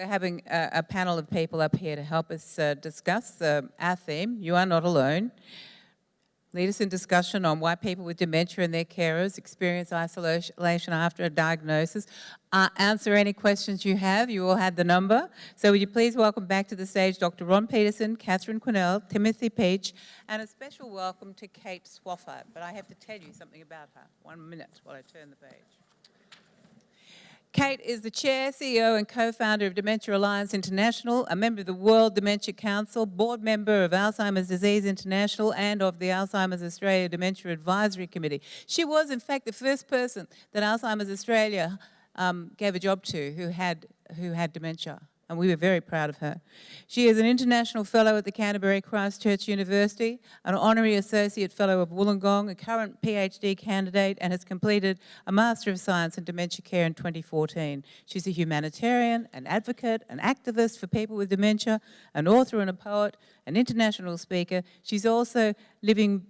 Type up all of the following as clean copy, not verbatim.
having a panel of people up here to help us discuss our theme, You Are Not Alone. Lead us in discussion on why people with dementia and their carers experience isolation after a diagnosis. Answer any questions you have. You all had the number. So would you please welcome back to the stage Dr. Ron Peterson, Catherine Quinnell, Timothy Peach, and a special welcome to Kate Swafford. But I have to tell you something about her. 1 minute while I turn the page. Kate is the Chair, CEO and co-founder of Dementia Alliance International, a member of the World Dementia Council, board member of Alzheimer's Disease International and of the Alzheimer's Australia Dementia Advisory Committee. She was, in fact, the first person that Alzheimer's Australia gave a job to who had dementia, and we were very proud of her. She is an international fellow at the Canterbury Christchurch University, an honorary associate fellow of Wollongong, a current PhD candidate, and has completed a Master of Science in Dementia Care in 2014. She's a humanitarian, an advocate, an activist for people with dementia, an author and a poet, an international speaker. She's also living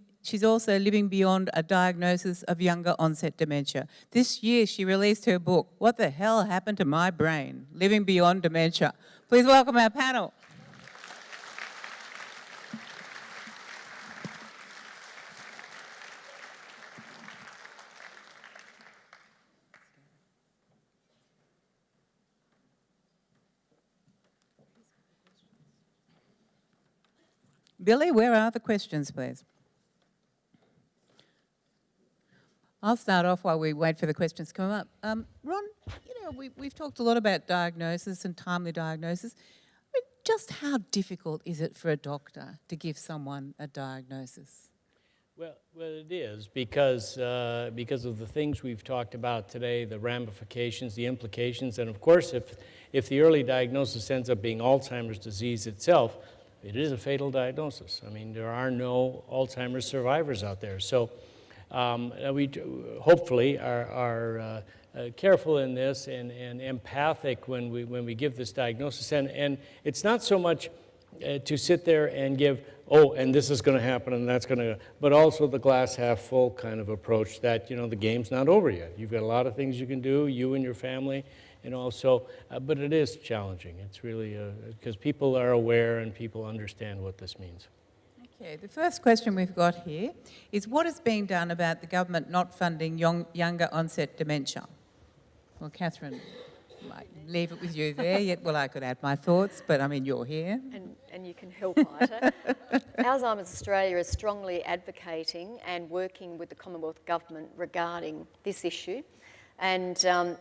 beyond a diagnosis of younger onset dementia. This year she released her book, What the Hell Happened to My Brain? Living Beyond Dementia. Please welcome our panel. Billy, where are the questions, please? I'll start off while we wait for the questions to come up. Ron, we've talked a lot about diagnosis and timely diagnosis. I mean, just how difficult is it for a doctor to give someone a diagnosis? Well, it is because of the things we've talked about today, the ramifications, the implications, and of course, if the early diagnosis ends up being Alzheimer's disease itself, it is a fatal diagnosis. I mean, there are no Alzheimer's survivors out there. So we hopefully are careful in this and empathic when we give this diagnosis. And it's not so much to sit there and give, oh, and this is going to happen and that's going to, but also the glass half full kind of approach that, the game's not over yet. You've got a lot of things you can do, you and your family, so, but it is challenging. It's really, because people are aware and people understand what this means. Okay, the first question we've got here is what is being done about the government not funding younger onset dementia? Well, Catherine, I might leave it with you there. Yet, well, I could add my thoughts, but I mean, you're here. And you can help, Ita. Alzheimer's Australia is strongly advocating and working with the Commonwealth Government regarding this issue. And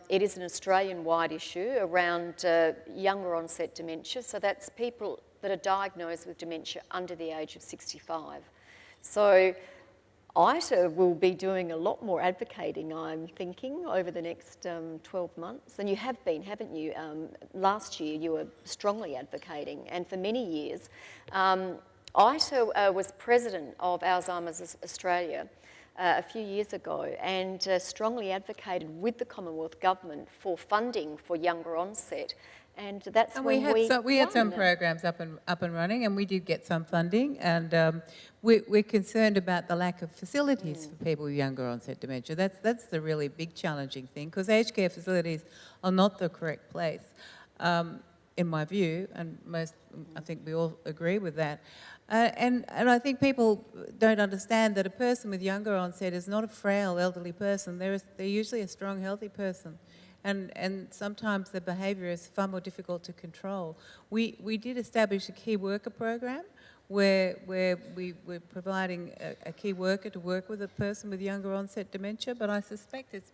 it is an Australian-wide issue around younger onset dementia. So that's people that are diagnosed with dementia under the age of 65. So ITA will be doing a lot more advocating, I'm thinking, over the next 12 months. And you have been, haven't you? Last year you were strongly advocating, and for many years. ITA was president of Alzheimer's Australia a few years ago and strongly advocated with the Commonwealth Government for funding for younger onset. And that's when we had some programs up and running, and we did get some funding. And we're concerned about the lack of facilities for people with younger onset dementia. That's the really big challenging thing, because aged care facilities are not the correct place, in my view, and I think we all agree with that. And I think people don't understand that a person with younger onset is not a frail elderly person. They're usually a strong, healthy person. And sometimes the behaviour is far more difficult to control. We did establish a key worker program where we're providing a key worker to work with a person with younger onset dementia, but I suspect it's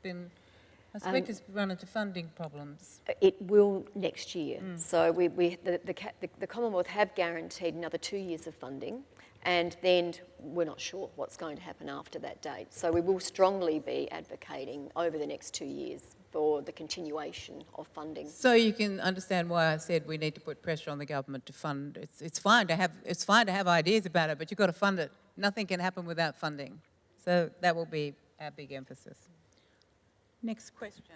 run into funding problems. It will next year. So the Commonwealth have guaranteed another 2 years of funding, and then we're not sure what's going to happen after that date. So we will strongly be advocating over the next 2 years for the continuation of funding. So you can understand why I said we need to put pressure on the government to fund. It's fine to have ideas about it, but you've got to fund it. Nothing can happen without funding. So that will be our big emphasis. Next question.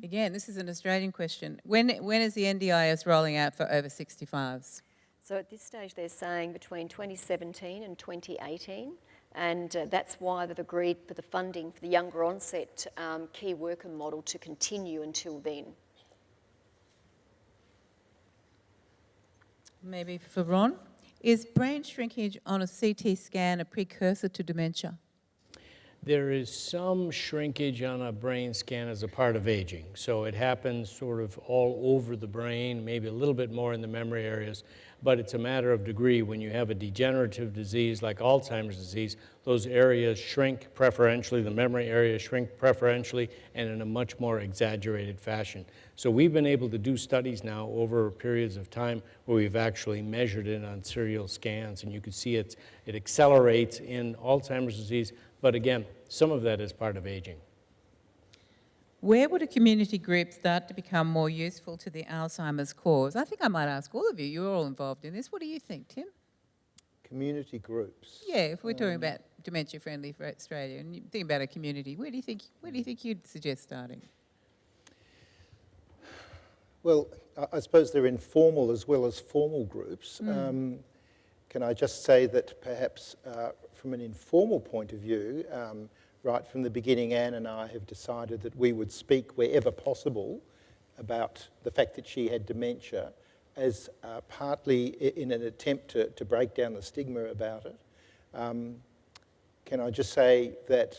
Again, this is an Australian question. When is the NDIS rolling out for over 65s? So at this stage they're saying between 2017 and 2018, And that's why they've agreed for the funding for the younger onset key worker model to continue until then. Maybe for Ron. Is brain shrinkage on a CT scan a precursor to dementia? There is some shrinkage on a brain scan as a part of aging. So it happens sort of all over the brain, maybe a little bit more in the memory areas, but it's a matter of degree. When you have a degenerative disease like Alzheimer's disease, those areas shrink preferentially, the memory areas shrink preferentially, and in a much more exaggerated fashion. So we've been able to do studies now over periods of time where we've actually measured it on serial scans, and you can see it accelerates in Alzheimer's disease, but again, some of that is part of aging. Where would a community group start to become more useful to the Alzheimer's cause? I think I might ask all of you. You're all involved in this. What do you think, Tim? Community groups. Yeah, if we're talking about dementia friendly for Australia, and you think about a community, where do you think you'd suggest starting? Well, I suppose they're informal as well as formal groups. Can I just say that perhaps from an informal point of view, right from the beginning, Anne and I have decided that we would speak wherever possible about the fact that she had dementia as partly in an attempt to break down the stigma about it. Can I just say that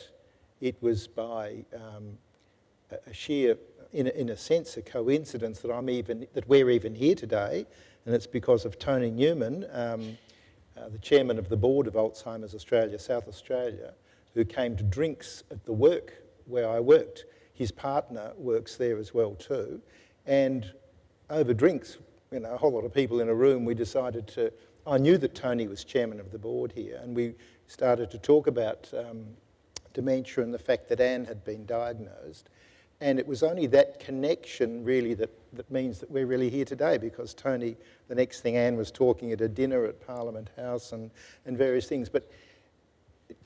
it was by a sheer, in a sense, a coincidence that we're even here today, and it's because of Tony Newman, the chairman of the board of Alzheimer's Australia, South Australia, who came to drinks at the work where I worked. His partner works there as well too, and over drinks, a whole lot of people in a room, we decided to, I knew that Tony was chairman of the board here, and we started to talk about dementia and the fact that Anne had been diagnosed. And it was only that connection really that means that we're really here today, because Tony, the next thing, Anne was talking at a dinner at Parliament House and various things. But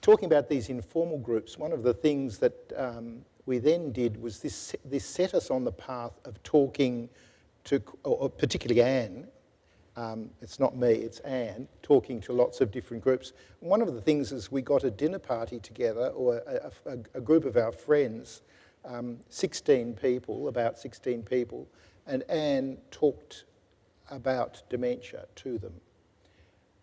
talking about these informal groups, one of the things that we then did was this set us on the path of talking to, or particularly Anne, it's not me, it's Anne, talking to lots of different groups. One of the things is we got a dinner party together, or a group of our friends, 16 people, about 16 people, and Anne talked about dementia to them.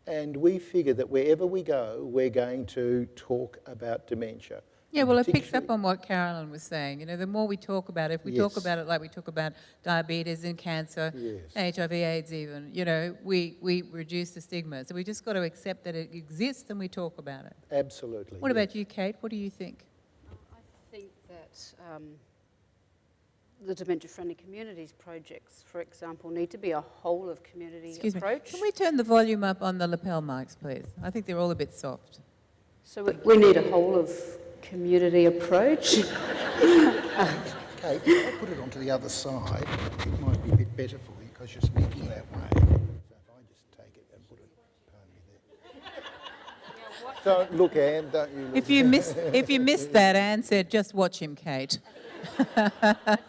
And we figured that wherever we go, we're going to talk about dementia. Yeah, well, it picks up on what Carolyn was saying. The more we talk about it, if we talk about it like we talk about diabetes and cancer, HIV, AIDS even, we reduce the stigma. So we just got to accept that it exists and we talk about it. Absolutely. What about you, Kate? What do you think? I think that the dementia-friendly communities projects, for example, need to be a whole of community approach. Can we turn the volume up on the lapel mics, please? I think they're all a bit soft. So we need a whole of community approach. Kate, if I put it onto the other side, it might be a bit better for you because you're speaking that way. So if I just take it and put it, pardon me there. Don't look, Anne, don't you look. If you missed that, Anne said, just watch him, Kate. There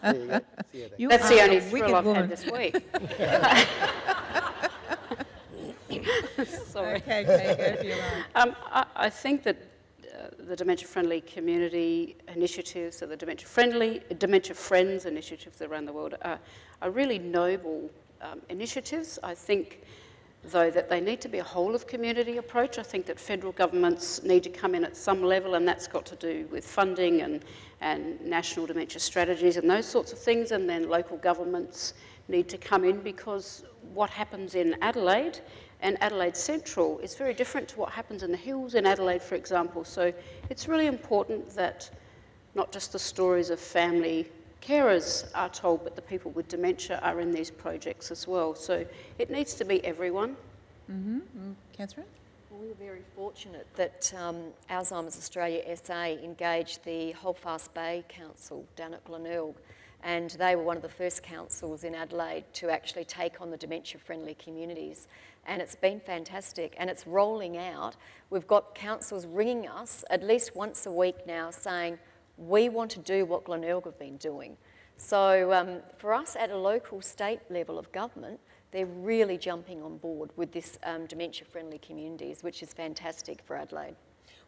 you go. See you That's the only a wicked thrill I've woman. had this week. Sorry. Okay, Kate, go for your line. I think that the dementia-friendly community initiatives, so the dementia friends initiatives around the world are really noble initiatives. I think, though, that they need to be a whole of community approach. I think that federal governments need to come in at some level, and that's got to do with funding and national dementia strategies and those sorts of things, and then local governments need to come in, because what happens in Adelaide and Adelaide Central is very different to what happens in the hills in Adelaide, for example. So it's really important that not just the stories of family carers are told, but the people with dementia are in these projects as well. So it needs to be everyone. Catherine? Well, we were very fortunate that Alzheimer's Australia SA engaged the Holdfast Bay Council down at Glenelg, and they were one of the first councils in Adelaide to actually take on the dementia-friendly communities. And it's been fantastic, and it's rolling out. We've got councils ringing us at least once a week now saying, we want to do what Glenelg have been doing. So for us at a local state level of government, they're really jumping on board with this dementia-friendly communities, which is fantastic for Adelaide.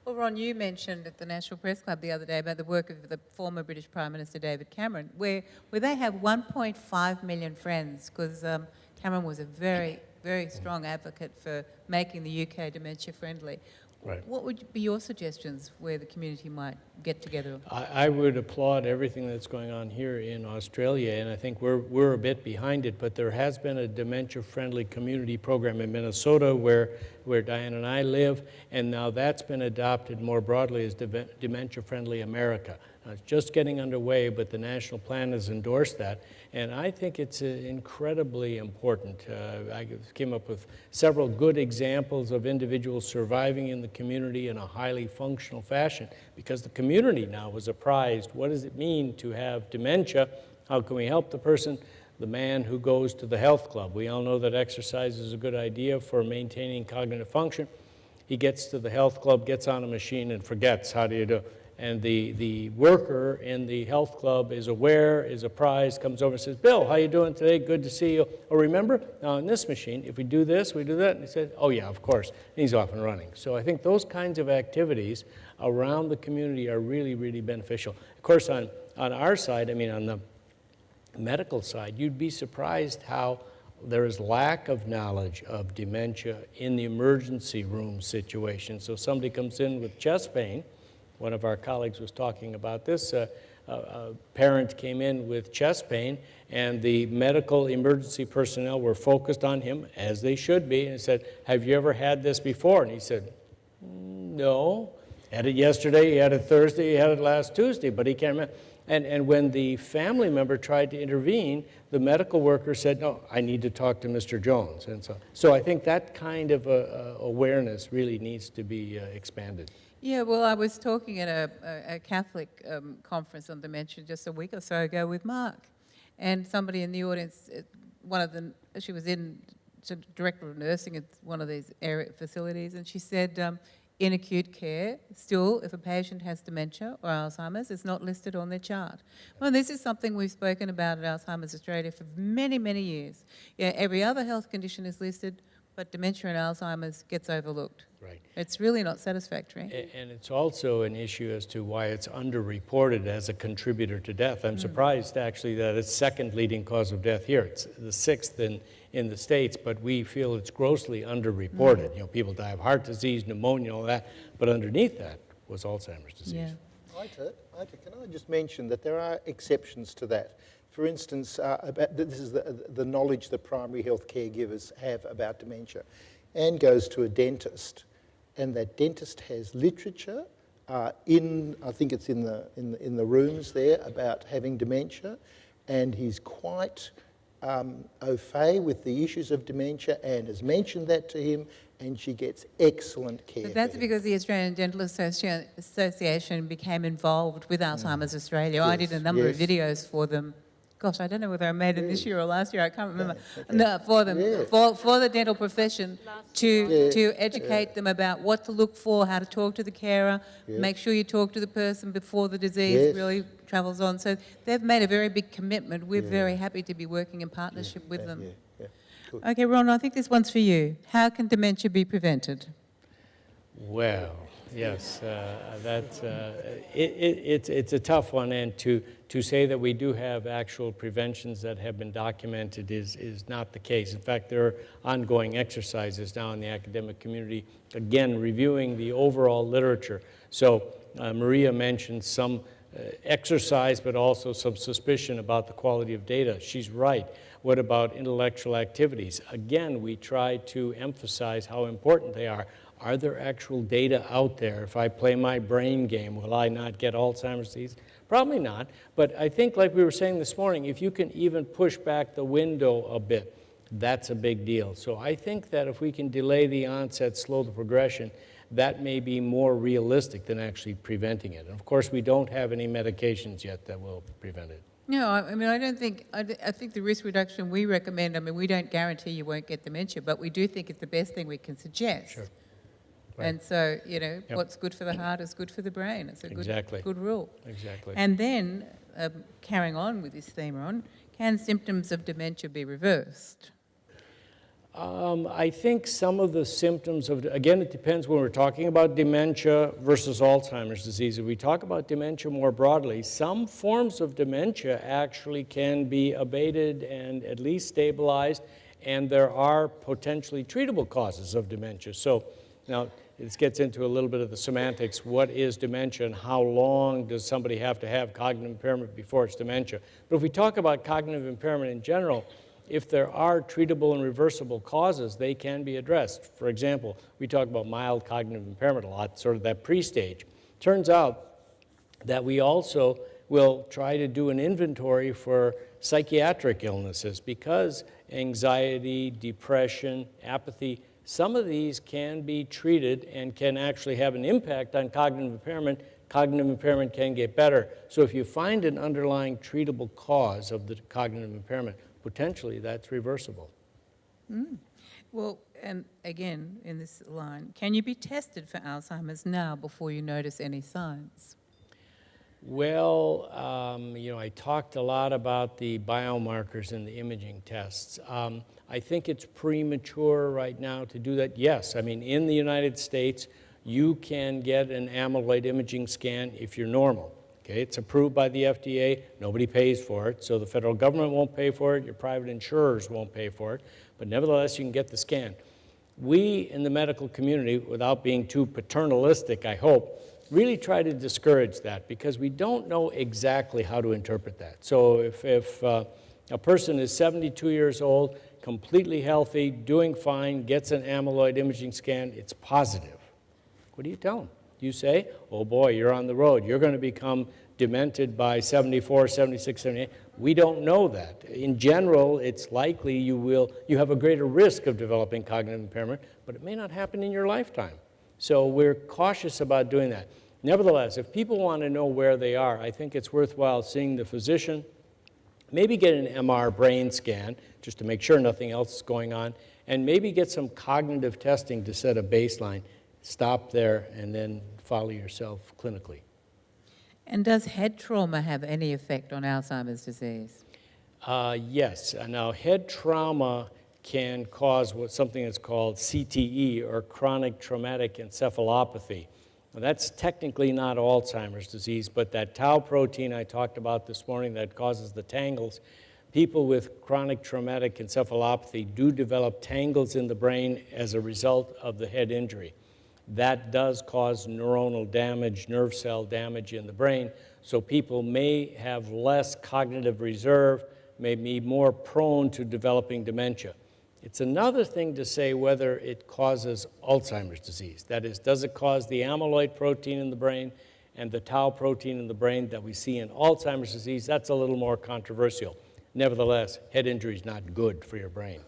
Well, Ron, you mentioned at the National Press Club the other day about the work of the former British Prime Minister David Cameron, where they have 1.5 million friends, because Cameron was a very, very strong advocate for making the UK dementia friendly. Right. What would be your suggestions where the community might get together? I would applaud everything that's going on here in Australia, and I think we're a bit behind it, but there has been a dementia-friendly community program in Minnesota where Diane and I live, and now that's been adopted more broadly as Dementia-Friendly America. Now, it's just getting underway, but the national plan has endorsed that, and I think it's incredibly important. I came up with several good examples of individuals surviving in the community in a highly functional fashion, because the community now was apprised, what does it mean to have dementia? How can we help the person? The man who goes to the health club. We all know that exercise is a good idea for maintaining cognitive function. He gets to the health club, gets on a machine, and forgets, how do you do? And the worker in the health club is aware, is apprised, comes over and says, Bill, how you doing today? Good to see you. Oh, remember, now on this machine, if we do this, we do that. And he said, oh yeah, of course. And he's off and running. So I think those kinds of activities around the community are really, really beneficial. Of course, on our side, I mean, on the medical side, you'd be surprised how there is lack of knowledge of dementia in the emergency room situation. So somebody comes in with chest pain. One of our colleagues was talking about this. A parent came in with chest pain, and the medical emergency personnel were focused on him, as they should be, and said, have you ever had this before? And he said, no. Had it yesterday, he had it Thursday, he had it last Tuesday, but he can't remember. And when the family member tried to intervene, the medical worker said, no, I need to talk to Mr. Jones. And so I think that kind of awareness really needs to be expanded. Yeah, well, I was talking at a Catholic conference on dementia just a week or so ago with Mark, and somebody in the audience, she was director of nursing at one of these area facilities, and she said, in acute care, still, if a patient has dementia or Alzheimer's, it's not listed on their chart. Well, this is something we've spoken about at Alzheimer's Australia for many, many years. Yeah, every other health condition is listed, but dementia and Alzheimer's gets overlooked. Right. It's really not satisfactory. And it's also an issue as to why it's underreported as a contributor to death. I'm surprised, actually, that it's second leading cause of death here. It's the sixth in the States, but we feel it's grossly underreported. You know, people die of heart disease, pneumonia, all that, but underneath that was Alzheimer's disease. Yeah. Ita, can I just mention that there are exceptions to that? For instance, this is the knowledge that primary health caregivers have about dementia. Anne goes to a dentist, and that dentist has literature I think it's in the rooms there, about having dementia, and he's quite au fait with the issues of dementia. Anne has mentioned that to him, and she gets excellent care. But that's for him. because the Australian Dental Association became involved with Alzheimer's Australia. I did a number of videos for them. Gosh, I don't know whether I made it this year or last year, I can't remember. No, for them, for the dental profession, to educate them about what to look for, how to talk to the carer, make sure you talk to the person before the disease really travels on. So they've made a very big commitment. We're very happy to be working in partnership with them. Good. Okay, Ron, I think this one's for you. How can dementia be prevented? Well, yes, it's a tough one, and to say that we do have actual preventions that have been documented is not the case. In fact, there are ongoing exercises now in the academic community, again, reviewing the overall literature. So Maria mentioned some exercise, but also some suspicion about the quality of data. She's right. What about intellectual activities? Again, we try to emphasize how important they are. Are there actual data out there? If I play my brain game, will I not get Alzheimer's disease? Probably not. But I think, like we were saying this morning, if you can even push back the window a bit, that's a big deal. So I think that if we can delay the onset, slow the progression, that may be more realistic than actually preventing it. And of course, we don't have any medications yet that will prevent it. No, I mean, I think the risk reduction we recommend, I mean, we don't guarantee you won't get dementia, but we do think it's the best thing we can suggest. Sure. Right. And so, you know, what's good for the heart is good for the brain. It's a good rule. Exactly. And then, carrying on with this theme, Ron, can symptoms of dementia be reversed? I think some of the symptoms of, again, it depends when we're talking about dementia versus Alzheimer's disease. If we talk about dementia more broadly, some forms of dementia actually can be abated and at least stabilized, and there are potentially treatable causes of dementia. So now this gets into a little bit of the semantics. What is dementia and how long does somebody have to have cognitive impairment before it's dementia? But if we talk about cognitive impairment in general, if there are treatable and reversible causes, they can be addressed. For example, we talk about mild cognitive impairment a lot, sort of that pre-stage. Turns out that we also will try to do an inventory for psychiatric illnesses because anxiety, depression, apathy, some of these can be treated and can actually have an impact on cognitive impairment. Cognitive impairment can get better. So if you find an underlying treatable cause of the cognitive impairment, potentially that's reversible. Well, and again, in this line, can you be tested for Alzheimer's now before you notice any signs? Well, I talked a lot about the biomarkers and the imaging tests. I think it's premature right now to do that. Yes, I mean, in the United States, you can get an amyloid imaging scan if you're normal. Okay, it's approved by the FDA, nobody pays for it, so the federal government won't pay for it, your private insurers won't pay for it, but nevertheless you can get the scan. We in the medical community, without being too paternalistic, I hope, really try to discourage that because we don't know exactly how to interpret that. So if a person is 72 years old, completely healthy, doing fine, gets an amyloid imaging scan, it's positive. What do you tell them? You say, oh boy, you're on the road. You're going to become demented by 74, 76, 78. We don't know that. In general, it's likely you have a greater risk of developing cognitive impairment, but it may not happen in your lifetime. So we're cautious about doing that. Nevertheless, if people want to know where they are, I think it's worthwhile seeing the physician, maybe get an MR brain scan just to make sure nothing else is going on, and maybe get some cognitive testing to set a baseline. Stop there and then follow yourself clinically. And does head trauma have any effect on Alzheimer's disease? Yes. Now, head trauma can cause something that's called CTE, or chronic traumatic encephalopathy. Now, that's technically not Alzheimer's disease, but that tau protein I talked about this morning that causes the tangles, people with chronic traumatic encephalopathy do develop tangles in the brain as a result of the head injury. That does cause neuronal damage, nerve cell damage in the brain, so people may have less cognitive reserve, may be more prone to developing dementia. It's another thing to say whether it causes Alzheimer's disease. That is, does it cause the amyloid protein in the brain and the tau protein in the brain that we see in Alzheimer's disease? That's a little more controversial. Nevertheless, head injury is not good for your brain.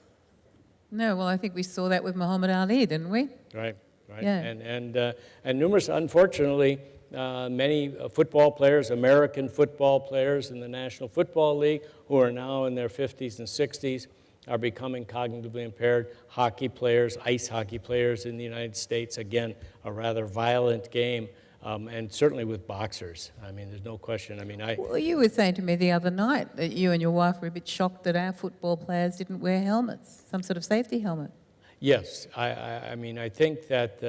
No, well, I think we saw that with Muhammad Ali, didn't we? Right. Right? Yeah. And numerous, unfortunately, many football players, American football players in the National Football League, who are now in their 50s and 60s, are becoming cognitively impaired. Hockey players, ice hockey players in the United States, again, a rather violent game, and certainly with boxers. I mean, there's no question. I mean, Well, you were saying to me the other night that you and your wife were a bit shocked that our football players didn't wear helmets, some sort of safety helmet. Yes, I mean, I think that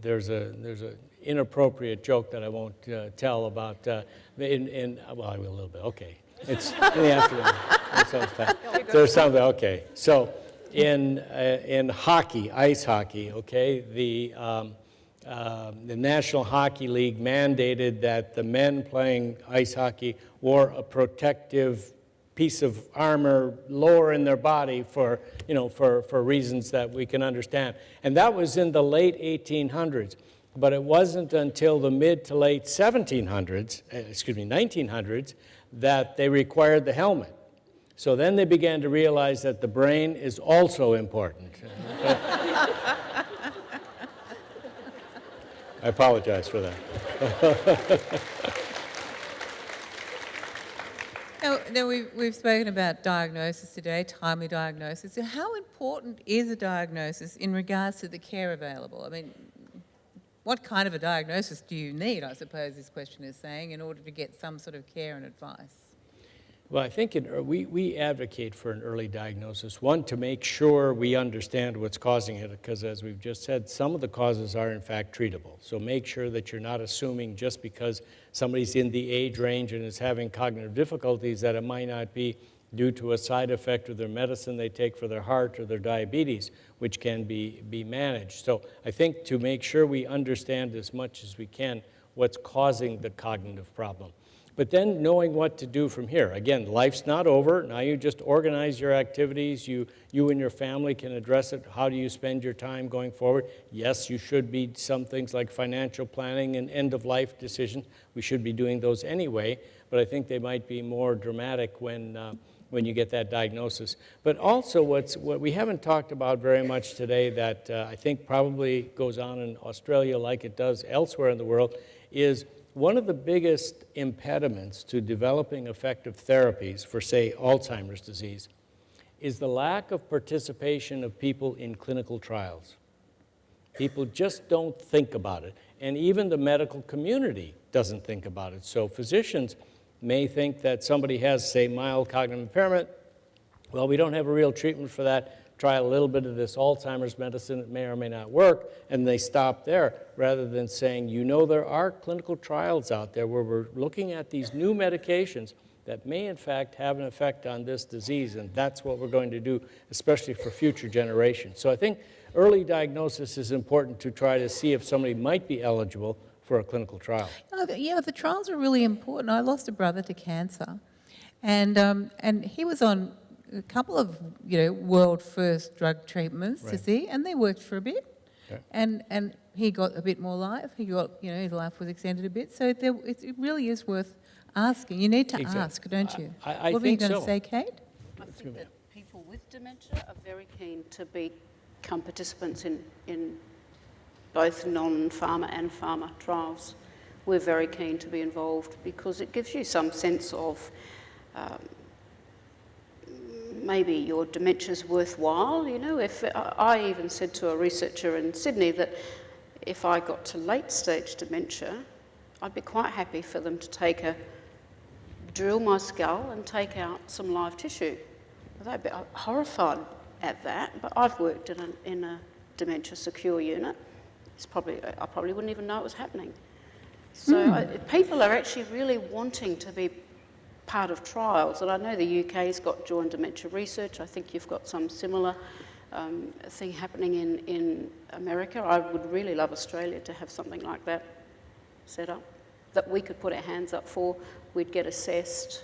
there's a inappropriate joke that I won't tell about, well, I will a little bit, okay. It's in the afternoon. There's something, okay. So in hockey, ice hockey, okay, the National Hockey League mandated that the men playing ice hockey wore a protective piece of armor lower in their body for reasons that we can understand. And that was in the late 1800s. But it wasn't until the mid to late 1900s, that they required the helmet. So then they began to realize that the brain is also important. I apologize for that. Now we've spoken about diagnosis today, timely diagnosis. So how important is a diagnosis in regards to the care available? I mean, what kind of a diagnosis do you need, I suppose this question is saying, in order to get some sort of care and advice? Well, I think we advocate for an early diagnosis. One, to make sure we understand what's causing it, because as we've just said, some of the causes are in fact treatable. So make sure that you're not assuming just because somebody's in the age range and is having cognitive difficulties that it might not be due to a side effect of their medicine they take for their heart or their diabetes, which can be managed. So I think to make sure we understand as much as we can what's causing the cognitive problem. But then knowing what to do from here. Again, life's not over. Now you just organize your activities. You and your family can address it. How do you spend your time going forward? Yes, you should be some things like financial planning and end-of-life decisions. We should be doing those anyway, but I think they might be more dramatic when you get that diagnosis. But also what we haven't talked about very much today that I think probably goes on in Australia like it does elsewhere in the world is one of the biggest impediments to developing effective therapies for, say, Alzheimer's disease is the lack of participation of people in clinical trials. People just don't think about it. And even the medical community doesn't think about it. So physicians may think that somebody has, say, mild cognitive impairment. Well, we don't have a real treatment for that. Try a little bit of this Alzheimer's medicine. It may or may not work. And they stop there rather than saying, you know, there are clinical trials out there where we're looking at these new medications that may, in fact, have an effect on this disease. And that's what we're going to do, especially for future generations. So I think early diagnosis is important to try to see if somebody might be eligible for a clinical trial. Yeah, the trials are really important. I lost a brother to cancer, and he was on a couple of world first drug treatments to Right. see, and they worked for a bit, Okay. and he got a bit more life. He got his life was extended a bit. So it really is worth asking. You need to Exactly. ask, don't you? I what were you think going so. to say, Kate? I think that people with dementia are very keen to become participants in both non-pharma and pharma trials. We're very keen to be involved because it gives you some sense of maybe your dementia's worthwhile. If I even said to a researcher in Sydney that if I got to late stage dementia, I'd be quite happy for them to drill my skull and take out some live tissue. They'd be horrified at that, but I've worked in a dementia secure unit. I probably wouldn't even know it was happening. So people are actually really wanting to be part of trials, and I know the UK's got joint dementia research. I think you've got some similar thing happening in America. I would really love Australia to have something like that set up, that we could put our hands up for, we'd get assessed,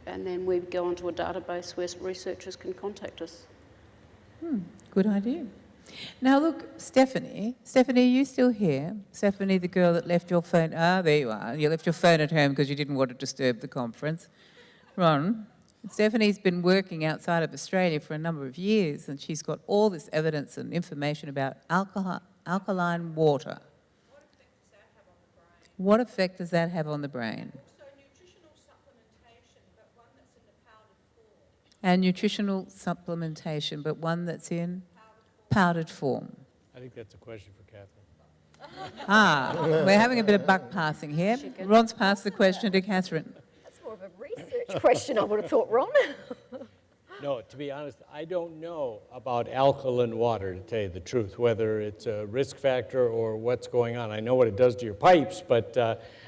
and then we'd go onto a database where researchers can contact us. Good idea. Now look, Stephanie, are you still here? Stephanie, the girl that left your phone. Ah, there you are. You left your phone at home because you didn't want to disturb the conference. Ron, Stephanie's been working outside of Australia for a number of years, and she's got all this evidence and information about alkaline water. What effect does that have on the brain? So nutritional supplementation, but one that's in the powdered form. And nutritional supplementation, but one that's in powdered form. I think that's a question for Catherine. We're having a bit of buck passing here. Ron's passed the question to Catherine. That's more of a research question, I would have thought, Ron. No, to be honest, I don't know about alkaline water, to tell you the truth, whether it's a risk factor or what's going on. I know what it does to your pipes, but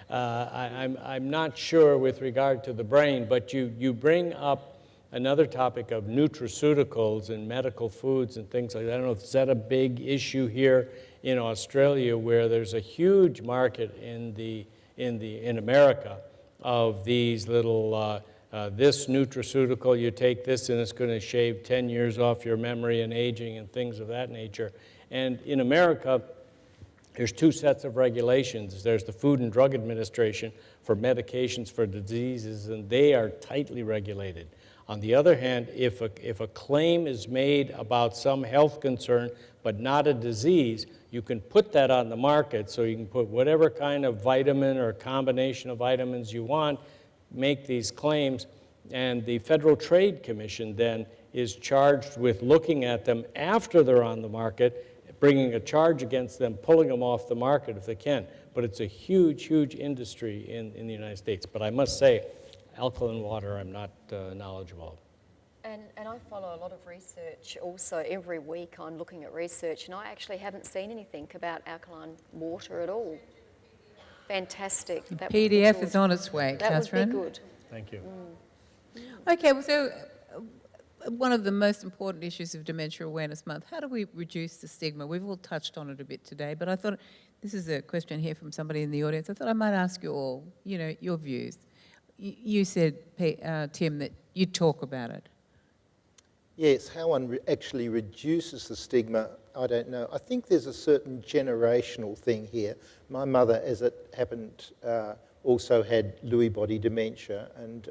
I'm not sure with regard to the brain. But you bring up another topic of nutraceuticals and medical foods and things like that. I don't know, is that a big issue here in Australia, where there's a huge market in America of these little this nutraceutical, you take this and it's going to shave 10 years off your memory and aging and things of that nature. And in America, there's two sets of regulations. There's the Food and Drug Administration for medications for diseases, and they are tightly regulated. On the other hand, if a claim is made about some health concern but not a disease, you can put that on the market. So you can put whatever kind of vitamin or combination of vitamins you want, make these claims, and the Federal Trade Commission then is charged with looking at them after they're on the market, bringing a charge against them, pulling them off the market if they can. But it's a huge, huge industry in the United States. But I must say, Alkaline water, I'm not knowledgeable. And I follow a lot of research also. Every week I'm looking at research, and I actually haven't seen anything about alkaline water at all. Fantastic. That would be PDF good. is on its way, That Catherine. would be good. Thank you. Okay, well, so one of the most important issues of Dementia Awareness Month, how do we reduce the stigma? We've all touched on it a bit today, but I thought, this is a question here from somebody in the audience, I thought I might ask you all, your views. You said, Tim, that you talk about it. Yes, how one actually reduces the stigma, I don't know. I think there's a certain generational thing here. My mother, as it happened, also had Lewy body dementia, and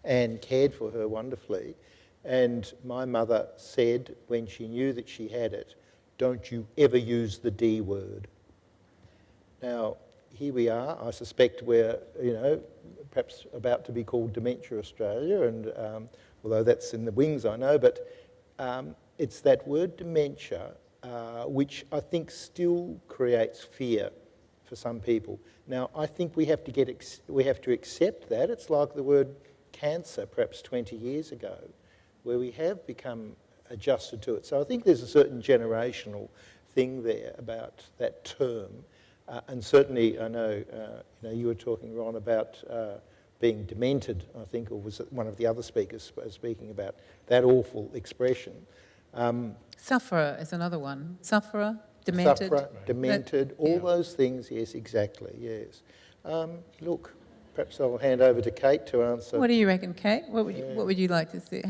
Anne cared for her wonderfully. And my mother said, when she knew that she had it, "Don't you ever use the D word." Now, here we are. I suspect we're, perhaps about to be called Dementia Australia, and although that's in the wings, I know, but it's that word dementia which I think still creates fear for some people. Now, I think we have to accept that. It's like the word cancer, perhaps 20 years ago, where we have become adjusted to it. So I think there's a certain generational thing there about that term. And certainly, I know, you were talking, Ron, about being demented, I think, or was it one of the other speakers speaking about that awful expression. Sufferer is another one. Sufferer, demented. Sufferer, demented, all yeah. those things, yes, exactly, yes. Look, perhaps I'll hand over to Kate to answer. What do you reckon, Kate? What would you like to see?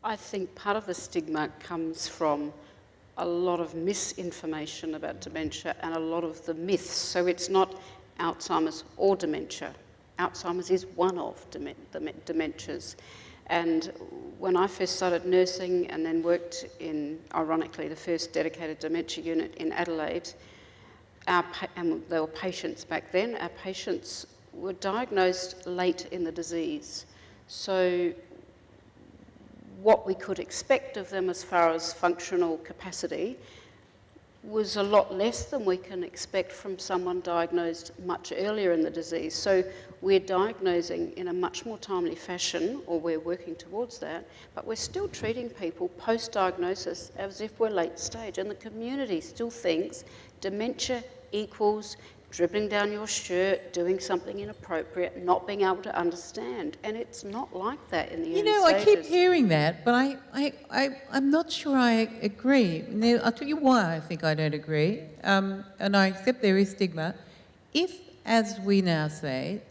I think part of the stigma comes from a lot of misinformation about dementia and a lot of the myths. So it's not Alzheimer's or dementia. Alzheimer's is one of the dementias. And when I first started nursing and then worked in, ironically, the first dedicated dementia unit in Adelaide, and they were patients back then, our patients were diagnosed late in the disease. So what we could expect of them as far as functional capacity was a lot less than we can expect from someone diagnosed much earlier in the disease. So we're diagnosing in a much more timely fashion, or we're working towards that, but we're still treating people post-diagnosis as if we're late stage, and the community still thinks dementia equals dribbling down your shirt, doing something inappropriate, not being able to understand. And it's not like that in the early stages. I keep hearing that, but I'm not sure I agree. Now, I'll tell you why I think I don't agree, and I accept there is stigma. If, as we now say,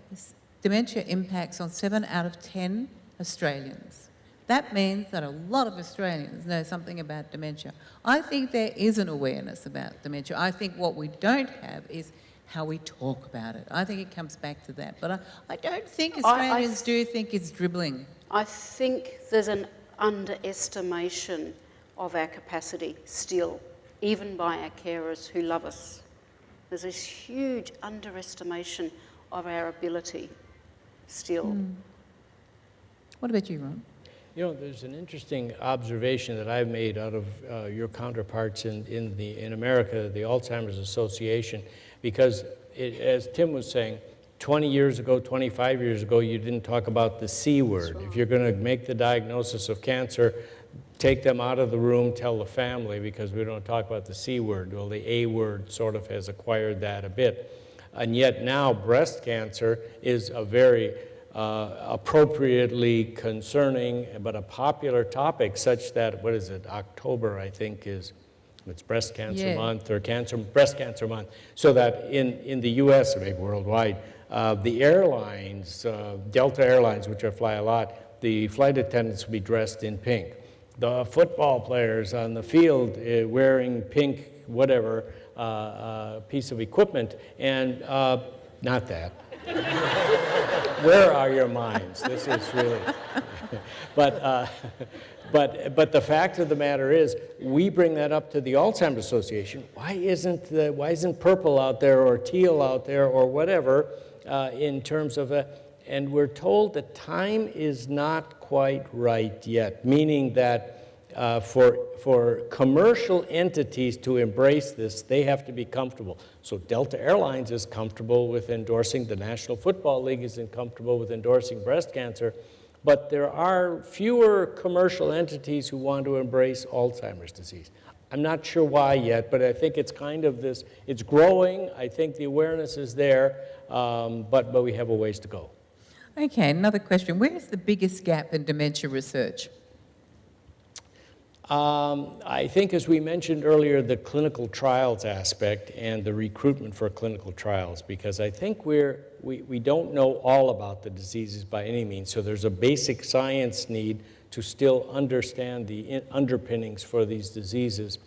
dementia impacts on 7 out of 10 Australians, that means that a lot of Australians know something about dementia. I think there is an awareness about dementia. I think what we don't have is how we talk about it. I think it comes back to that. But I don't think Australians do think it's dribbling. I think there's an underestimation of our capacity still, even by our carers who love us. There's this huge underestimation of our ability still. What about you, Ron? There's an interesting observation that I've made out of your counterparts in America, the Alzheimer's Association, because as Tim was saying, 20 years ago, 25 years ago, you didn't talk about the C word. If you're going to make the diagnosis of cancer, take them out of the room, tell the family, because we don't talk about the C word. Well, the A word sort of has acquired that a bit. And yet now breast cancer is a very appropriately concerning but a popular topic, such that, October, I think, it's Breast Cancer Month or Breast Cancer Month, so that in the US, or maybe worldwide, the airlines, Delta Airlines, which I fly a lot, the flight attendants will be dressed in pink. The football players on the field wearing pink, whatever, piece of equipment, and not that. Where are your minds? This is really... But the fact of the matter is, we bring that up to the Alzheimer's Association. Why isn't purple out there or teal out there or whatever in terms of and we're told that time is not quite right yet, meaning that For commercial entities to embrace this, they have to be comfortable. So Delta Airlines is comfortable with endorsing, the National Football League is comfortable with endorsing breast cancer, but there are fewer commercial entities who want to embrace Alzheimer's disease. I'm not sure why yet, but I think it's kind of this, it's growing. I think the awareness is there, but we have a ways to go. Okay, another question. Where is the biggest gap in dementia research? I think, as we mentioned earlier, the clinical trials aspect and the recruitment for clinical trials, because I think we don't know all about the diseases by any means, so there's a basic science need to still understand the underpinnings for these diseases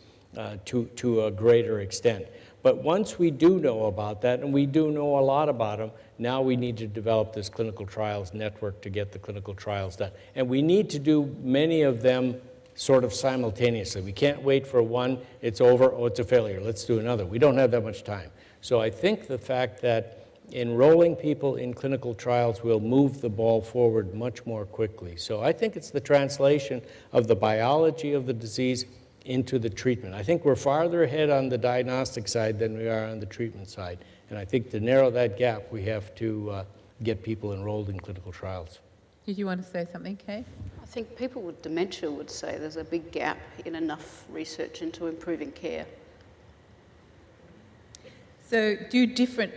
to a greater extent. But once we do know about that, and we do know a lot about them, now we need to develop this clinical trials network to get the clinical trials done. And we need to do many of them sort of simultaneously. We can't wait for one, it's over, oh, it's a failure, let's do another. We don't have that much time. So I think the fact that enrolling people in clinical trials will move the ball forward much more quickly. So I think it's the translation of the biology of the disease into the treatment. I think we're farther ahead on the diagnostic side than we are on the treatment side. And I think to narrow that gap, we have to get people enrolled in clinical trials. Did you want to say something, Kay? I think people with dementia would say there's a big gap in enough research into improving care. So do different,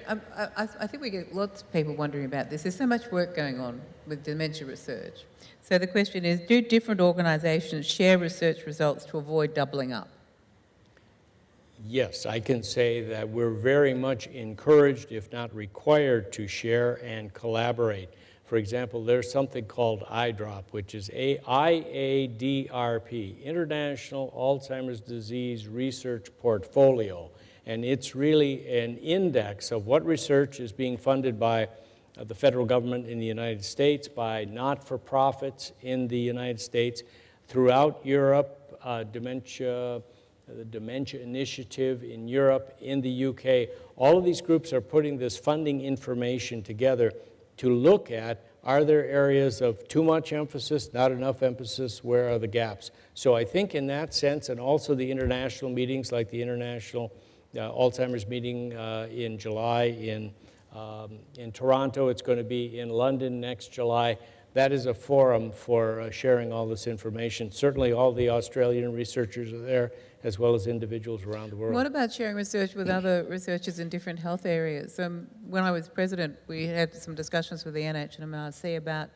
I think we get lots of people wondering about this. There's so much work going on with dementia research. So the question is, do different organisations share research results to avoid doubling up? Yes, I can say that we're very much encouraged, if not required, to share and collaborate. For example, there's something called IDROP, which is IADRP, International Alzheimer's Disease Research Portfolio. And it's really an index of what research is being funded by the federal government in the United States, by not-for-profits in the United States, throughout Europe, the Dementia Initiative in Europe, in the UK. All of these groups are putting this funding information together to look at, are there areas of too much emphasis, not enough emphasis, where are the gaps? So I think in that sense, and also the international meetings like the International Alzheimer's meeting in July in Toronto, it's going to be in London next July. That is a forum for sharing all this information. Certainly all the Australian researchers are there, as well as individuals around the world. What about sharing research with other researchers in different health areas? When I was president, we had some discussions with the NHMRC about,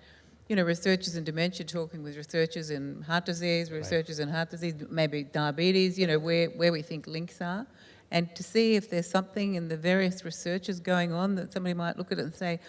researchers in dementia talking with researchers in heart disease, researchers in heart disease, maybe diabetes, where we think links are, and to see if there's something in the various researches going on that somebody might look at it and say,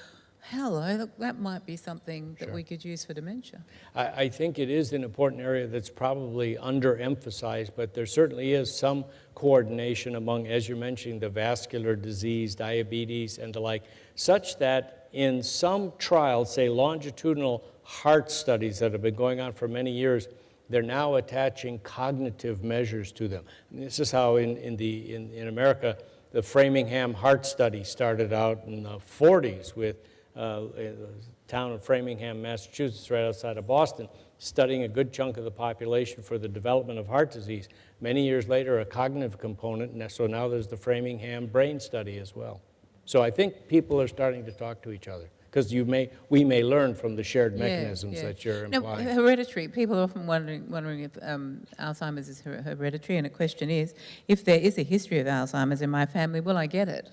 hello, look, that might be something that we could use for dementia. I think it is an important area that's probably underemphasized, but there certainly is some coordination among, as you're mentioning, the vascular disease, diabetes, and the like, such that in some trials, say longitudinal heart studies that have been going on for many years, they're now attaching cognitive measures to them. And this is how in America, the Framingham Heart Study started out in the 40s with the town of Framingham, Massachusetts, right outside of Boston, studying a good chunk of the population for the development of heart disease. Many years later, a cognitive component, and so now there's the Framingham Brain Study as well. So I think people are starting to talk to each other, because we may learn from the shared mechanisms that you're implying. Now, hereditary, people are often wondering if Alzheimer's is hereditary, and the question is, if there is a history of Alzheimer's in my family, will I get it?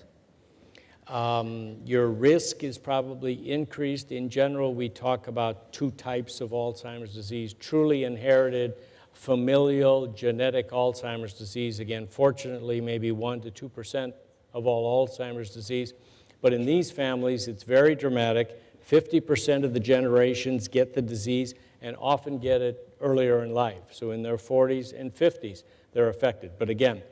Your risk is probably increased. In general, we talk about two types of Alzheimer's disease: truly inherited, familial, genetic Alzheimer's disease. Again, fortunately, maybe 1% to 2% of all Alzheimer's disease. But in these families, it's very dramatic. 50% of the generations get the disease and often get it earlier in life. So in their 40s and 50s, they're affected. But again,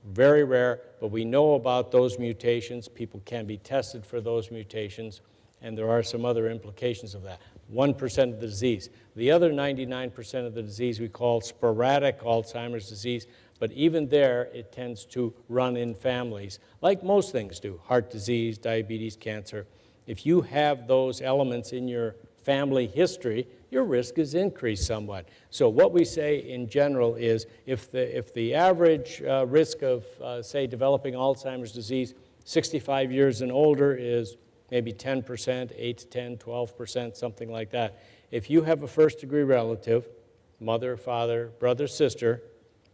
very rare, but we know about those mutations. People can be tested for those mutations, and there are some other implications of that. 1% of the disease. The other 99% of the disease we call sporadic Alzheimer's disease, but even there, it tends to run in families, like most things do: heart disease, diabetes, cancer. If you have those elements in your family history, your risk is increased somewhat. So what we say in general is if the average risk of, say, developing Alzheimer's disease 65 years and older is maybe 10%, 8 to 10, 12%, something like that. If you have a first-degree relative, mother, father, brother, sister,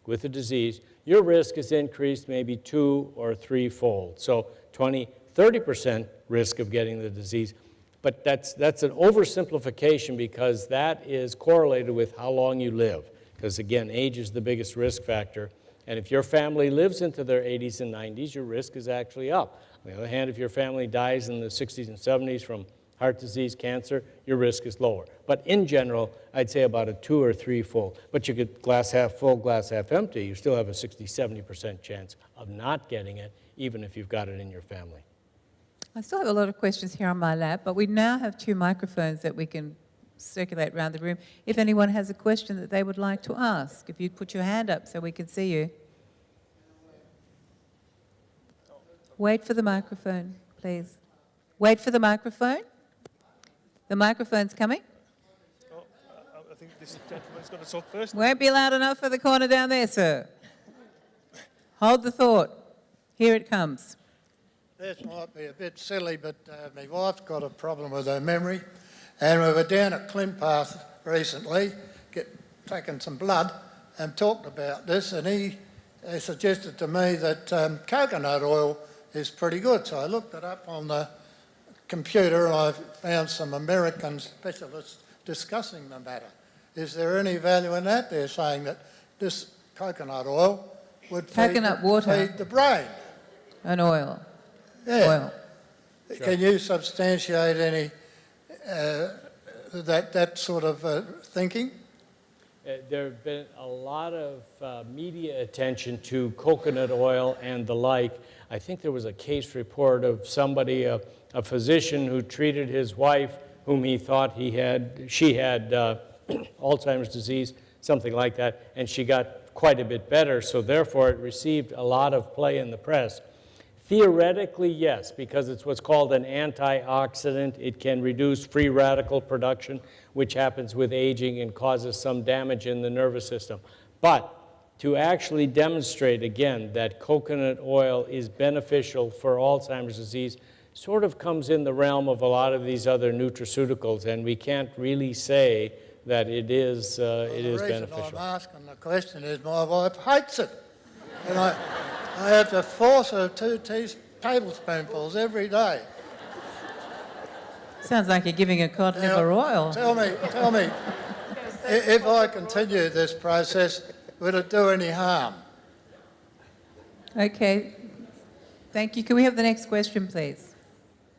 with the disease, your risk is increased maybe 2 or 3-fold. So 20, 30% risk of getting the disease. But that's an oversimplification because that is correlated with how long you live. Because again, age is the biggest risk factor. And if your family lives into their 80s and 90s, your risk is actually up. On the other hand, if your family dies in the 60s and 70s from heart disease, cancer, your risk is lower. But in general, I'd say about a 2 or 3-fold. But you get glass half full, glass half empty, you still have a 60, 70% chance of not getting it, even if you've got it in your family. I still have a lot of questions here on my lap, but we now have 2 microphones that we can circulate around the room. If anyone has a question that they would like to ask, if you'd put your hand up so we can see you. Wait for the microphone, please. Wait for the microphone. The microphone's coming. Oh, I think this gentleman's got to talk first. Won't be loud enough for the corner down there, sir. Hold the thought. Here it comes. This might be a bit silly, but my wife's got a problem with her memory, and we were down at Climpath recently, taking some blood, and talked about this, and he suggested to me that coconut oil is pretty good. So I looked it up on the computer, and I found some American specialists discussing the matter. Is there any value in that? They're saying that this coconut oil would Coconut water. feed the brain. An oil. Yeah. Oil. Can you substantiate any that sort of thinking? There have been a lot of media attention to coconut oil and the like. I think there was a case report of somebody, a physician who treated his wife, whom he thought she had Alzheimer's disease, something like that, and she got quite a bit better, so therefore it received a lot of play in the press. Theoretically, yes, because it's what's called an antioxidant. It can reduce free radical production, which happens with aging and causes some damage in the nervous system. But to actually demonstrate, again, that coconut oil is beneficial for Alzheimer's disease sort of comes in the realm of a lot of these other nutraceuticals, and we can't really say that it is beneficial. The reason I'm asking the question is my wife hates it. And I have to force her 2 tablespoonfuls every day. Sounds like you're giving a cod liver oil. Tell me, if I continue this process, would it do any harm? Okay. Thank you. Can we have the next question, please?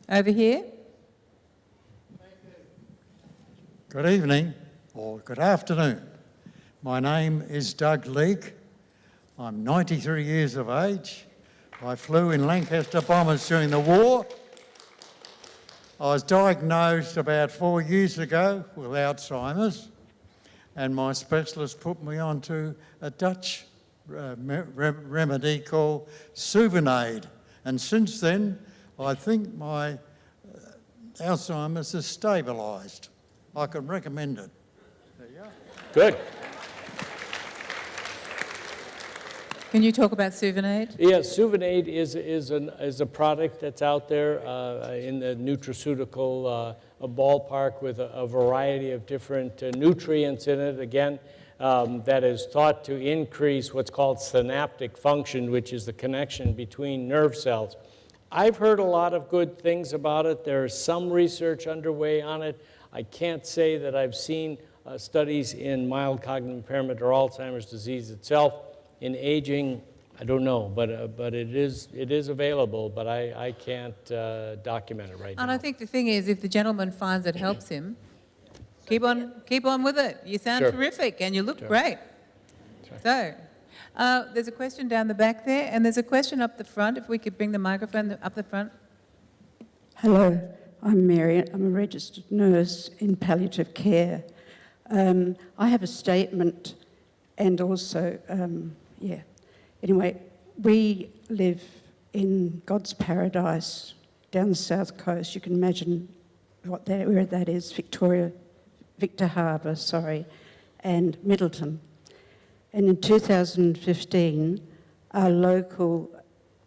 Over here. Good evening, or good afternoon. My name is Doug Leake. I'm 93 years of age. I flew in Lancaster bombers during the war. I was diagnosed about 4 years ago with Alzheimer's, and my specialist put me onto a Dutch remedy called Souvenaid. And since then, I think my Alzheimer's has stabilised. I can recommend it. There you are. Good. Can you talk about Souvenaid? Yes, Souvenaid is a product that's out there in the nutraceutical ballpark with a variety of different nutrients in it. Again, that is thought to increase what's called synaptic function, which is the connection between nerve cells. I've heard a lot of good things about it. There's some research underway on it. I can't say that I've seen studies in mild cognitive impairment or Alzheimer's disease itself. In aging, I don't know, but it is available, but I can't document it right now. And I think the thing is, if the gentleman finds it helps him, keep on with it. You sound Sure. terrific and you look Sure. great. So, there's a question down the back there, and there's a question up the front. If we could bring the microphone up the front. Hello, I'm Mary. I'm a registered nurse in palliative care. I have a statement and also, Anyway, we live in God's paradise down the south coast. You can imagine where that is, Victoria Victor Harbour, and Middleton. And in 2015, our local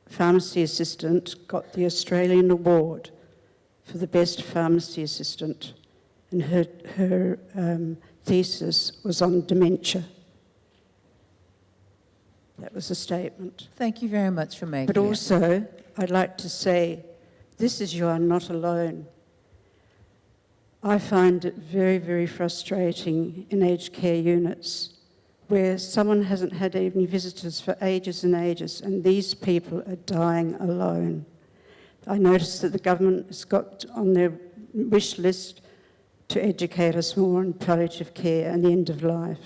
pharmacy assistant got the Australian Award for the best pharmacy assistant, and her thesis was on dementia. That was a statement. Thank you very much for making But it. also, I'd like to say, you are not alone. I find it very, very frustrating in aged care units where someone hasn't had any visitors for ages and ages, and these people are dying alone. I noticed that the government has got on their wish list to educate us more on palliative care and the end of life.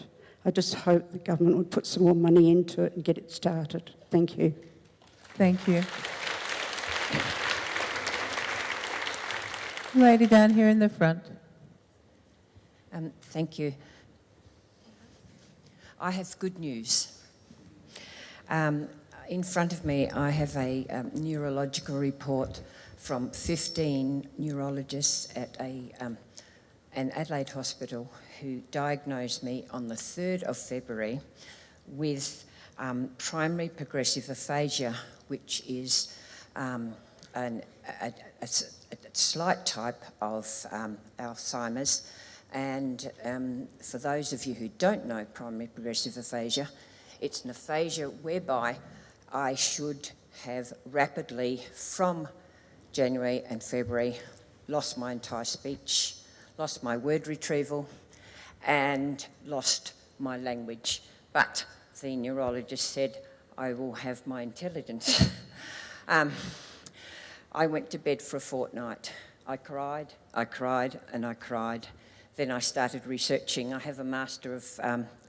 I just hope the government would put some more money into it and get it started. Thank you. Thank you. Lady down here in the front. Thank you. I have good news. In front of me, I have a neurological report from 15 neurologists at an Adelaide hospital who diagnosed me on the 3rd of February with primary progressive aphasia, which is a slight type of Alzheimer's. And for those of you who don't know primary progressive aphasia, it's an aphasia whereby I should have rapidly, from January and February, lost my entire speech, lost my word retrieval, and lost my language. But the neurologist said, I will have my intelligence. I went to bed for a fortnight. I cried, and I cried. Then I started researching. I have a Master of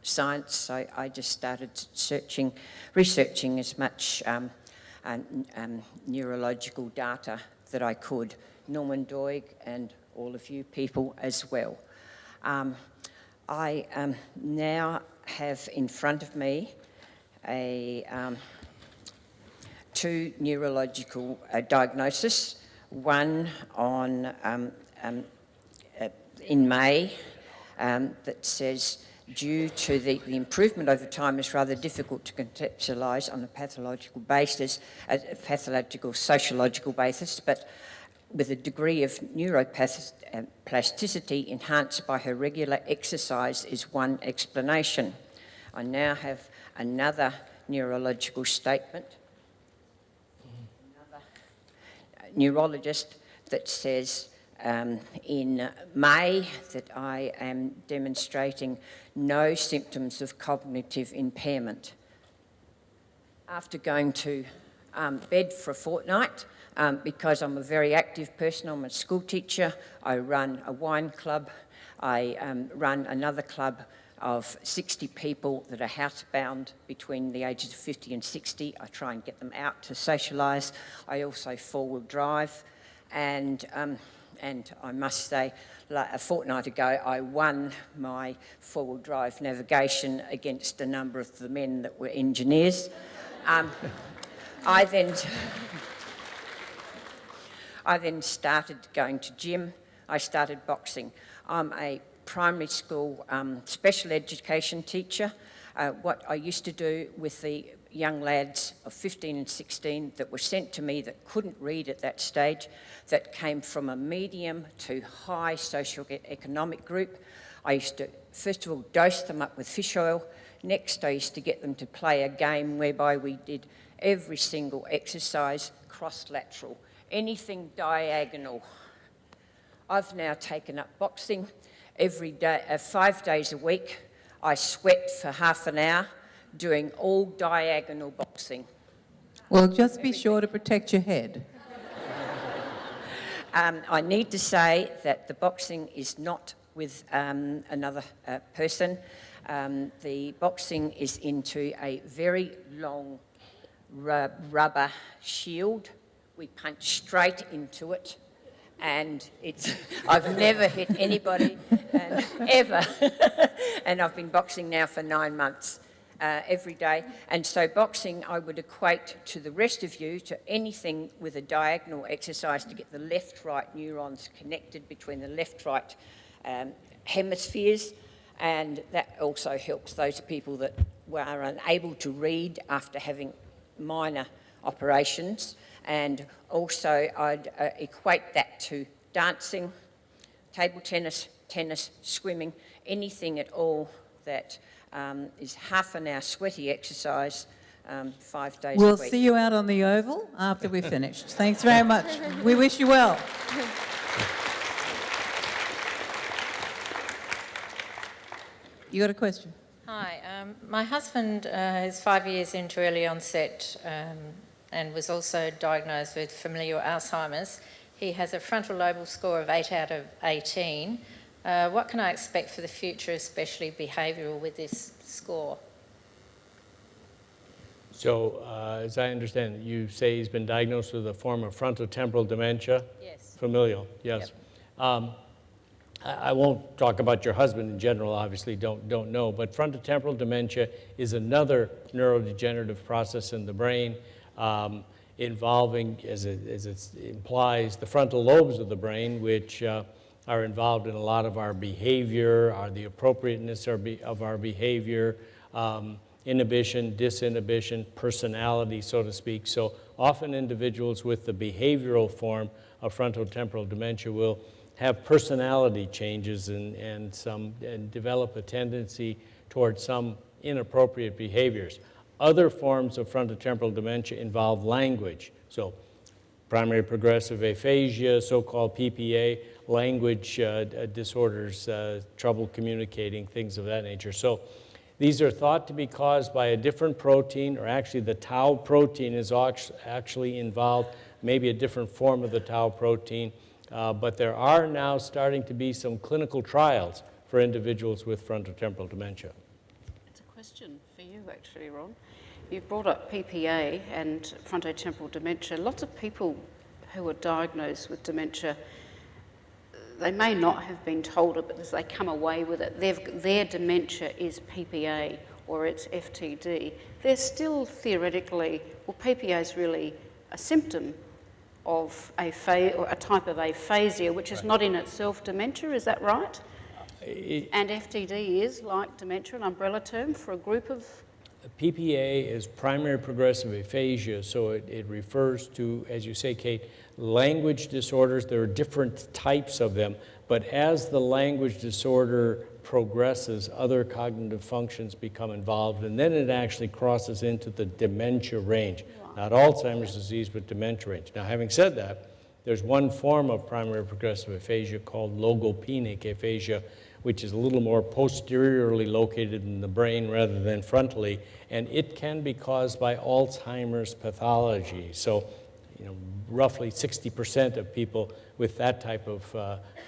Science, so I just started researching as much neurological data that I could. Norman Doig and all of you people as well. I now have in front of me two neurological diagnoses, one on in May that says due to the improvement over time is rather difficult to conceptualise on a pathological basis, a pathological sociological basis, but with a degree of neuroplasticity enhanced by her regular exercise is one explanation. I now have another neurological statement, another neurologist that says in May that I am demonstrating no symptoms of cognitive impairment. After going to bed for a fortnight, because I'm a very active person, I'm a school teacher, I run a wine club, I run another club of 60 people that are housebound between the ages of 50 and 60. I try and get them out to socialise. I also four-wheel drive, and I must say, like a fortnight ago, I won my four-wheel drive navigation against a number of the men that were engineers. I then started going to gym. I started boxing. I'm a primary school special education teacher. What I used to do with the young lads of 15 and 16 that were sent to me that couldn't read at that stage, that came from a medium to high socio-economic group, I used to, first of all, dose them up with fish oil. Next, I used to get them to play a game whereby we did every single exercise cross-lateral, anything diagonal. I've now taken up boxing every day, 5 days a week. I sweat for half an hour doing all diagonal boxing. Well, just be sure to protect your head. I need to say that the boxing is not with another person. The boxing is into a very long rubber shield. We punch straight into it, and I've never hit anybody ever. And I've been boxing now for 9 months. Every day. And so boxing I would equate to the rest of you to anything with a diagonal exercise to get the left-right neurons connected between the left-right hemispheres, and that also helps those people that were unable to read after having minor operations. And also I'd equate that to dancing, table tennis, swimming, anything at all that is half an hour sweaty exercise 5 days a We'll week. see you out on the Oval after we're finished. Thanks very much. We wish you well. You got a question? Hi, my husband is 5 years into early onset and was also diagnosed with familial Alzheimer's. He has a frontal lobal score of 8 out of 18. What can I expect for the future, especially behavioural, with this score? So, as I understand, you say he's been diagnosed with a form of frontotemporal dementia? Yes. Familial, yes. Yep. I won't talk about your husband in general, obviously don't know, but frontotemporal dementia is another neurodegenerative process in the brain involving, as it implies, the frontal lobes of the brain, which are involved in a lot of our behavior, the appropriateness of our behavior, inhibition, disinhibition, personality, so to speak. So often individuals with the behavioral form of frontotemporal dementia will have personality changes and develop a tendency towards some inappropriate behaviors. Other forms of frontotemporal dementia involve language. So primary progressive aphasia, so-called PPA, language disorders, trouble communicating, things of that nature. So these are thought to be caused by a different protein, or actually the tau protein is actually involved, maybe a different form of the tau protein. But there are now starting to be some clinical trials for individuals with frontotemporal dementia. It's a question for you, actually, Ron. You brought up PPA and frontotemporal dementia. Lots of people who are diagnosed with dementia, they may not have been told it, but as they come away with it, their dementia is PPA or it's FTD. They're still theoretically, well, PPA is really a symptom of a type of aphasia, which is not in itself dementia, is that right? And FTD is, like dementia, an umbrella term for a group of... PPA is primary progressive aphasia, so it refers to, as you say, Kate, language disorders. There are different types of them, but as the language disorder progresses, other cognitive functions become involved, and then it actually crosses into the dementia range. Not Alzheimer's disease, but dementia range. Now, having said that, there's one form of primary progressive aphasia called logopenic aphasia, which is a little more posteriorly located in the brain rather than frontally, and it can be caused by Alzheimer's pathology. So, roughly 60% of people with that type of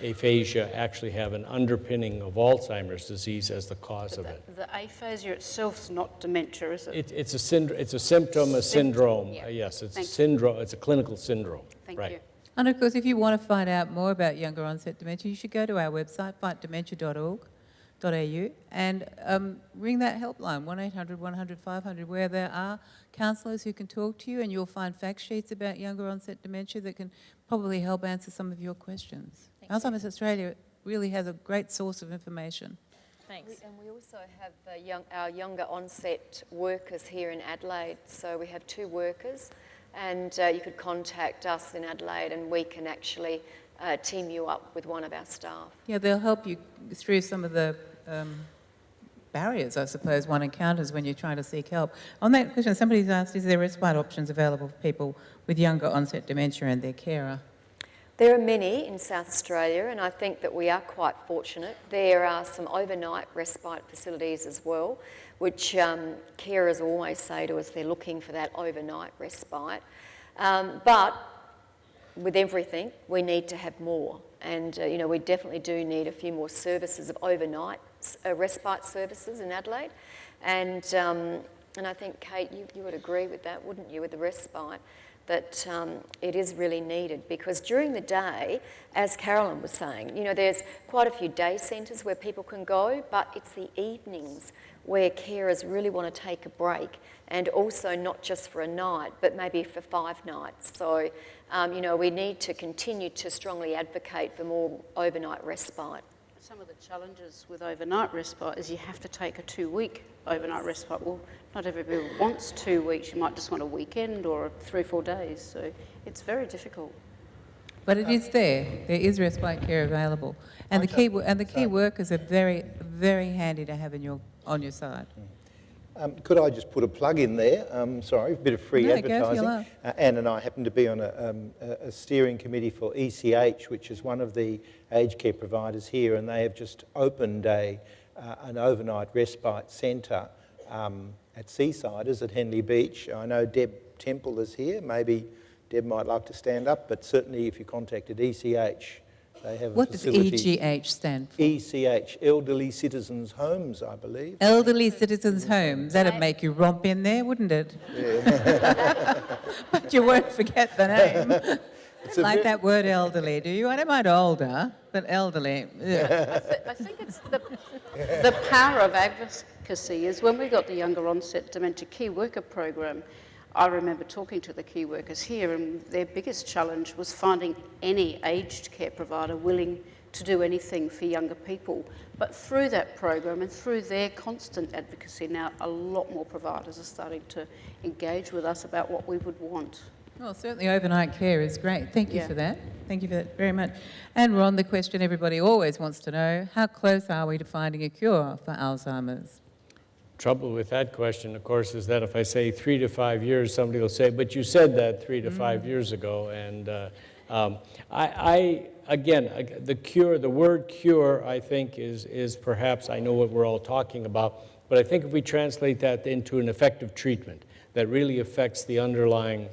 aphasia actually have an underpinning of Alzheimer's disease as the cause of it. The aphasia itself is not dementia, is it? It's a symptom, a syndrome. Yeah. Yes, it's a syndrome. It's a clinical syndrome. Thank right. you. And of course, if you want to find out more about younger onset dementia, you should go to our website, fightdementia.org.au, and ring that helpline, 1-800-100-500, where there are counsellors who can talk to you, and you'll find fact sheets about younger onset dementia that can probably help answer some of your questions. Alzheimer's Australia really has a great source of information. Thanks. And we also have our younger onset workers here in Adelaide. So we have 2 workers, and you could contact us in Adelaide and we can actually team you up with one of our staff. Yeah, they'll help you through some of the barriers, I suppose, one encounters when you're trying to seek help. On that question, somebody's asked, is there respite options available for people with younger onset dementia and their carer? There are many in South Australia, and I think that we are quite fortunate. There are some overnight respite facilities as well, which carers always say to us they're looking for that overnight respite. But with everything, we need to have more. And, we definitely do need a few more services of overnight respite services in Adelaide. And I think, Kate, you would agree with that, wouldn't you, with the respite? That it is really needed, because during the day, as Carolyn was saying, there's quite a few day centres where people can go, but it's the evenings where carers really want to take a break, and also not just for a night, but maybe for 5 nights. So, we need to continue to strongly advocate for more overnight respite. Some of the challenges with overnight respite is you have to take a 2-week overnight respite. Well, not everybody wants 2 weeks. You might just want a weekend or 3 or 4 days. So it's very difficult. But it is there. There is respite care available, and the key workers are very, very handy to have on your side. Could I just put a plug in there? Sorry, a bit of free advertising. Anne and I happen to be on a steering committee for ECH, which is one of the aged care providers here, and they have just opened an overnight respite centre at Seasiders at Henley Beach. I know Deb Temple is here. Maybe Deb might like to stand up, but certainly if you contacted ECH, they have a facility. What does EGH stand for? ECH, Elderly Citizens Homes, I believe. Elderly Citizens Homes. That'd make you romp in there, wouldn't it? Yeah. But you won't forget the name. Like that word elderly, do you? I don't mind older, but elderly. I think it's the power of advocacy is when we got the Younger Onset Dementia Key Worker Program, I remember talking to the key workers here, and their biggest challenge was finding any aged care provider willing to do anything for younger people. But through that program and through their constant advocacy now, a lot more providers are starting to engage with us about what we would want. Well, certainly overnight care is great. Thank you for that. Thank you for that very much. And Ron, the question everybody always wants to know, how close are we to finding a cure for Alzheimer's? Trouble with that question, of course, is that if I say 3 to 5 years, somebody will say, but you said that 3 to 5 years ago. And again, the word cure, I think, is perhaps, I know what we're all talking about, but I think if we translate that into an effective treatment that really affects the underlying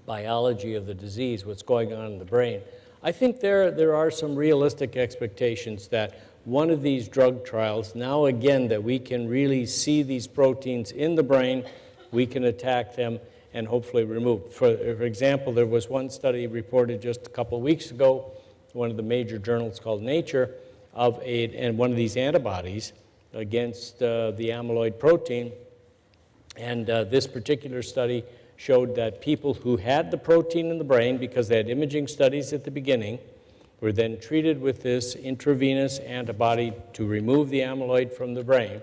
biology of the disease, what's going on in the brain, I think there are some realistic expectations that one of these drug trials, now again that we can really see these proteins in the brain, we can attack them and hopefully remove. For example, there was one study reported just a couple of weeks ago, one of the major journals called Nature, and one of these antibodies against the amyloid protein. And this particular study showed that people who had the protein in the brain, because they had imaging studies at the beginning, were then treated with this intravenous antibody to remove the amyloid from the brain,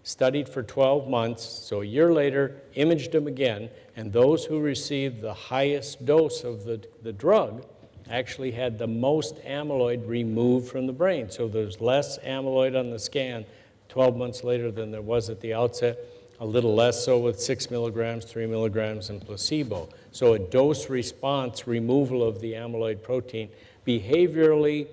studied for 12 months, so a year later, imaged them again, and those who received the highest dose of the drug actually had the most amyloid removed from the brain. So there's less amyloid on the scan 12 months later than there was at the outset, a little less so with 6 milligrams, 3 milligrams, and placebo. So a dose response removal of the amyloid protein. Behaviorally,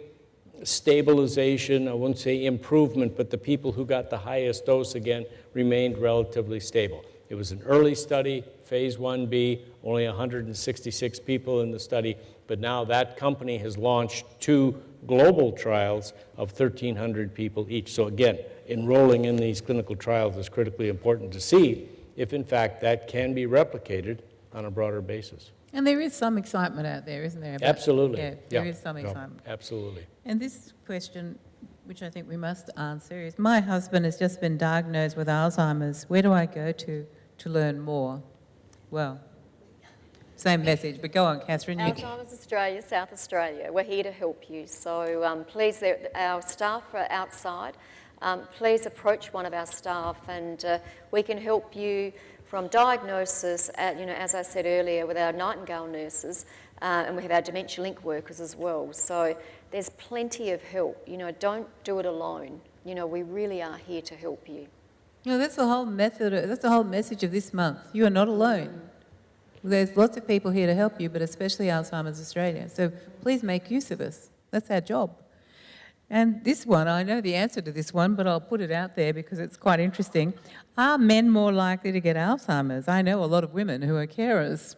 stabilization, I wouldn't say improvement, but the people who got the highest dose again remained relatively stable. It was an early study, phase 1B, only 166 people in the study, but now that company has launched 2 global trials of 1,300 people each. So again, enrolling in these clinical trials is critically important to see if in fact that can be replicated on a broader basis. And there is some excitement out there, isn't there? Absolutely. Yeah, there is some excitement. Absolutely. And this question, which I think we must answer, is my husband has just been diagnosed with Alzheimer's. Where do I go to learn more? Well, same message, but go on, Catherine. Alzheimer's Australia, South Australia, we're here to help you. So please, our staff are outside. Please approach one of our staff and we can help you from diagnosis, as I said earlier, with our Nightingale nurses, and we have our Dementia Link workers as well. So there's plenty of help. Don't do it alone. We really are here to help you. That's the whole message of this month. You are not alone. There's lots of people here to help you, but especially Alzheimer's Australia. So please make use of us. That's our job. And this one, I know the answer to this one, but I'll put it out there because it's quite interesting. Are men more likely to get Alzheimer's? I know a lot of women who are carers.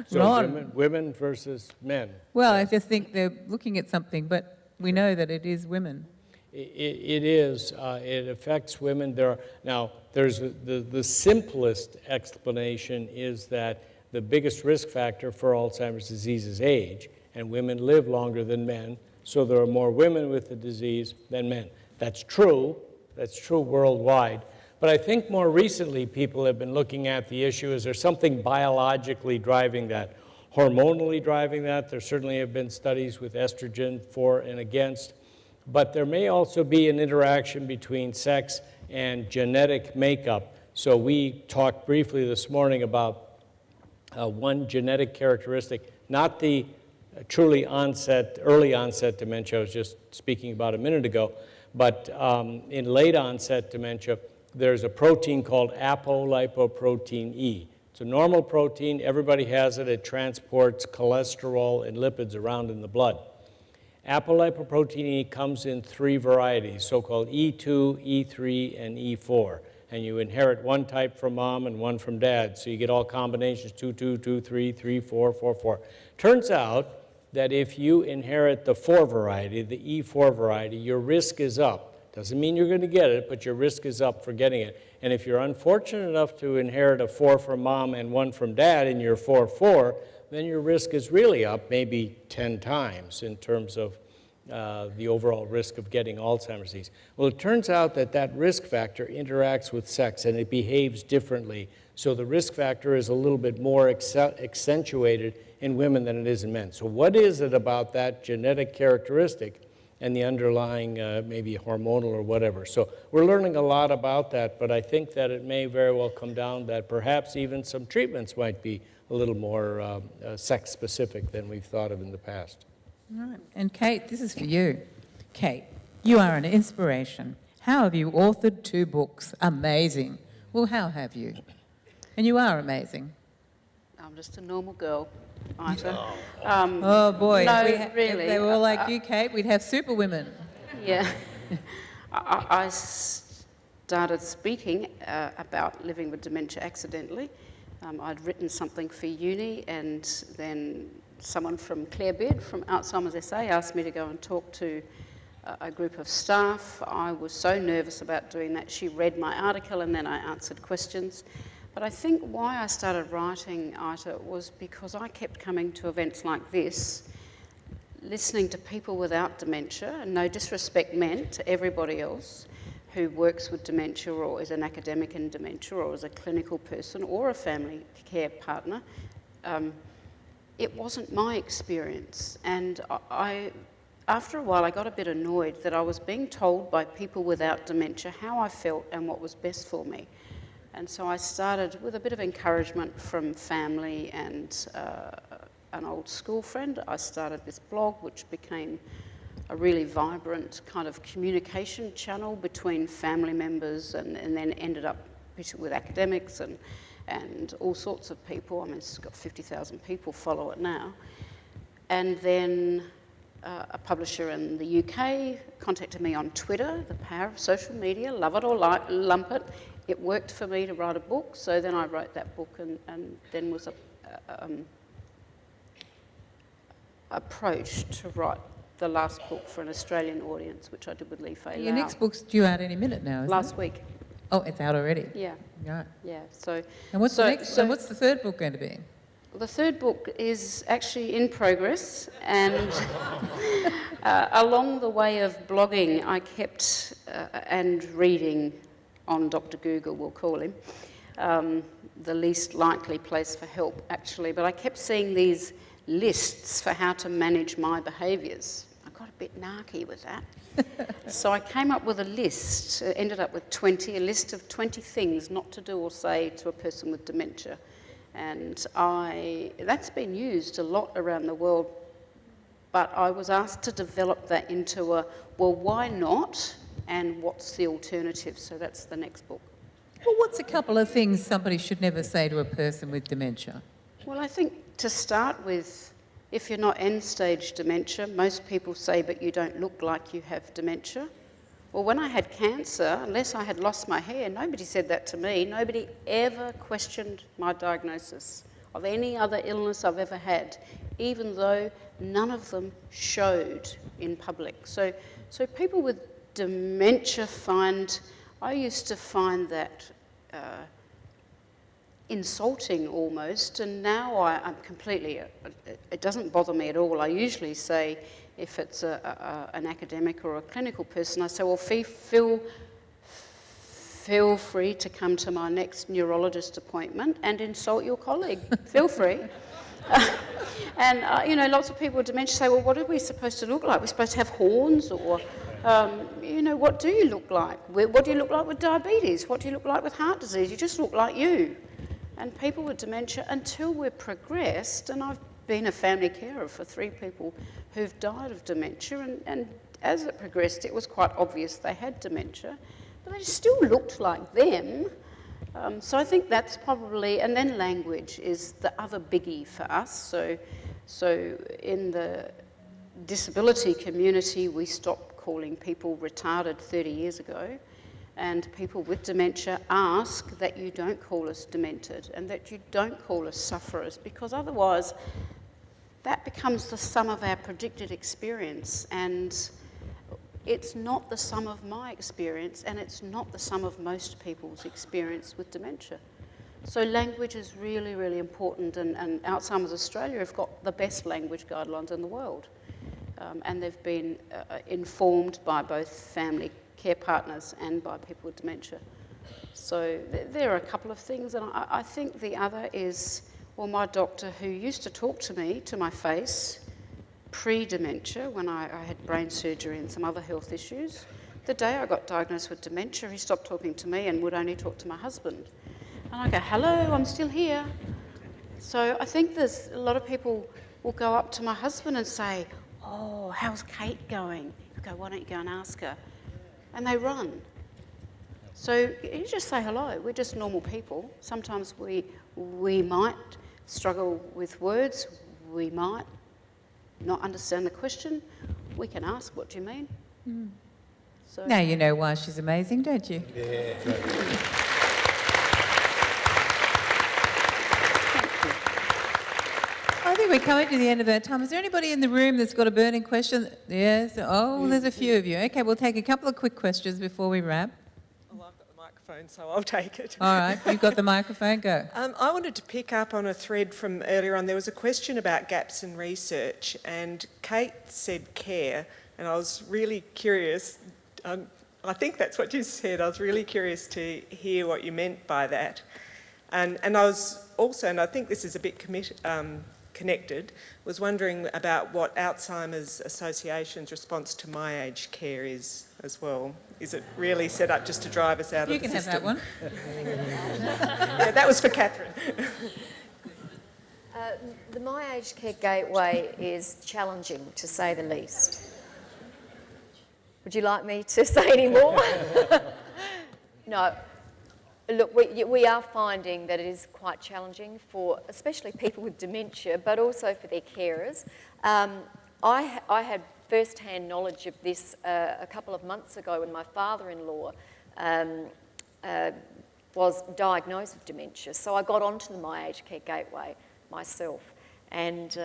So women versus men. Well, I just think they're looking at something, but we know that it is women. It is. It affects women. There's the simplest explanation is that the biggest risk factor for Alzheimer's disease is age, and women live longer than men, so there are more women with the disease than men. That's true. That's true worldwide. But I think more recently people have been looking at the issue, is there something biologically driving that? hormonally driving that. There certainly have been studies with estrogen for and against. But there may also be an interaction between sex and genetic makeup. So we talked briefly this morning about one genetic characteristic, not the early onset dementia I was just speaking about a minute ago, but in late onset dementia, there's a protein called apolipoprotein E. It's a normal protein, everybody has it, it transports cholesterol and lipids around in the blood. Apolipoprotein E comes in 3 varieties, so-called E2, E3, and E4. And you inherit one type from mom and one from dad. So you get all combinations, 2, 2, 2, 3, 3, 4, 4, 4. Turns out that if you inherit the 4 variety, the E4 variety, your risk is up. Doesn't mean you're going to get it, but your risk is up for getting it. And if you're unfortunate enough to inherit a 4 from mom and 1 from dad in your 4-4, then your risk is really up maybe 10 times in terms of the overall risk of getting Alzheimer's disease. Well, it turns out that that risk factor interacts with sex and it behaves differently. So the risk factor is a little bit more accentuated in women than it is in men. So what is it about that genetic characteristic and the underlying maybe hormonal or whatever? So we're learning a lot about that, but I think that it may very well come down that perhaps even some treatments might be a little more sex-specific than we've thought of in the past. All right. And Kate, this is for you. Kate, you are an inspiration. How have you authored 2 books? Amazing. Well, how have you? And you are amazing. I'm just a normal girl, Ita. Oh boy, no, if really. they were all like you, Kate, we'd have super women. Yeah. I started speaking about living with dementia accidentally. I'd written something for uni, and then someone from Claire Beard from Alzheimer's SA asked me to go and talk to a group of staff. I was so nervous about doing that. She read my article and then I answered questions. But I think why I started writing, Ita, was because I kept coming to events like this, listening to people without dementia, and no disrespect meant to everybody else who works with dementia or is an academic in dementia or is a clinical person or a family care partner. It wasn't my experience, and after a while I got a bit annoyed that I was being told by people without dementia how I felt and what was best for me. And so I started with a bit of encouragement from family and an old school friend. I started this blog, which became a really vibrant kind of communication channel between family members, and then ended up with academics and all sorts of people. I mean, it's got 50,000 people follow it now. And then a publisher in the UK contacted me on Twitter, the power of social media, love it or lump it. It worked for me to write a book, so then I wrote that book and then was approached to write the last book for an Australian audience, which I did with Lee Fay Lau. Your next book's due out any minute now, isn't it? Last week. Oh, it's out already? Yeah. Right. Yeah, so... And what's the next? And what's the 3rd book going to be? The 3rd book is actually in progress, and along the way of blogging, I kept, and reading on Dr. Google, we'll call him, the least likely place for help, actually, but I kept seeing these lists for how to manage my behaviours. I got a bit narky with that. So I came up with a list, ended up with a list of 20 things not to do or say to a person with dementia. And that's been used a lot around the world, but I was asked to develop that into well, why not? And what's the alternative? So that's the next book. Well, what's a couple of things somebody should never say to a person with dementia? Well, I think to start with, if you're not end-stage dementia, most people say, but you don't look like you have dementia. Well, when I had cancer, unless I had lost my hair, nobody said that to me. Nobody ever questioned my diagnosis of any other illness I've ever had, even though none of them showed in public. So people with dementia I used to find that insulting almost, and now I'm completely, it doesn't bother me at all. I usually say, if it's an academic or a clinical person, I say, well, feel free to come to my next neurologist appointment and insult your colleague. Feel free. And, you know, lots of people with dementia say, well, what are we supposed to look like? We're supposed to have horns, or, you know, what do you look like? What do you look like with diabetes? What do you look like with heart disease? You just look like you. And people with dementia, until we're progressed, and I've been a family carer for 3 people who've died of dementia, and as it progressed, it was quite obvious they had dementia, but they still looked like them. So I think that's probably, and then language is the other biggie for us. So in the disability community, we stopped calling people retarded 30 years ago, and people with dementia ask that you don't call us demented and that you don't call us sufferers, because otherwise that becomes the sum of our predicted experience, and it's not the sum of my experience, and it's not the sum of most people's experience with dementia. So language is really, really important, and Alzheimer's Australia have got the best language guidelines in the world. And they've been informed by both family care partners and by people with dementia. So there are a couple of things, and I think the other is, well, my doctor, who used to talk to me to my face pre-dementia, when I had brain surgery and some other health issues, the day I got diagnosed with dementia, he stopped talking to me and would only talk to my husband. And I go, hello, I'm still here. So I think there's a lot of people will go up to my husband and say, oh, how's Kate going? I go, why don't you go and ask her? And they run. So you just say hello. We're just normal people. Sometimes we might struggle with words. We might not understand the question. We can ask, what do you mean? Mm. So Now you know why she's amazing, don't you? Yeah. I think we're coming to the end of our time. Is there anybody in the room that's got a burning question? Yes. Oh, there's a few of you. Okay, we'll take a couple of quick questions before we wrap. Well, I've got the microphone, so I'll take it. All right, you've got the microphone, go. I wanted to pick up on a thread from earlier on. There was a question about gaps in research, and Kate said care, and I was really curious. I think that's what you said. I was really curious to hear what you meant by that. And I was also, and I think this is a bit connected, was wondering about what Alzheimer's Association's response to my aged care is as well. Is it really set up just to drive us out of the system? You can have that one. Yeah, that was for Catherine. the My Aged Care Gateway is challenging, to say the least. Would you like me to say any more? No. Look, we are finding that it is quite challenging for especially people with dementia, but also for their carers. I had first-hand knowledge of this a couple of months ago when my father-in-law was diagnosed with dementia. So I got onto the My Aged Care Gateway myself. And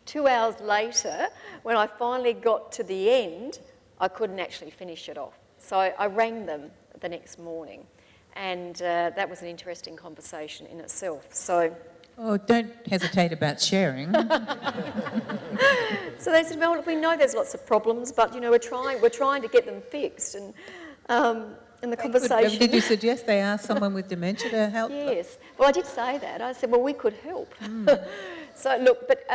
2 hours later, when I finally got to the end, I couldn't actually finish it off. So I rang them the next morning. And that was an interesting conversation in itself. So, oh, don't hesitate about sharing. so they said, well, look, we know there's lots of problems, but you know, we're trying to get them fixed. And in the conversation, Did you suggest they ask someone with dementia to help? Yes. Well, I did say that. I said, well, we could help. So look, but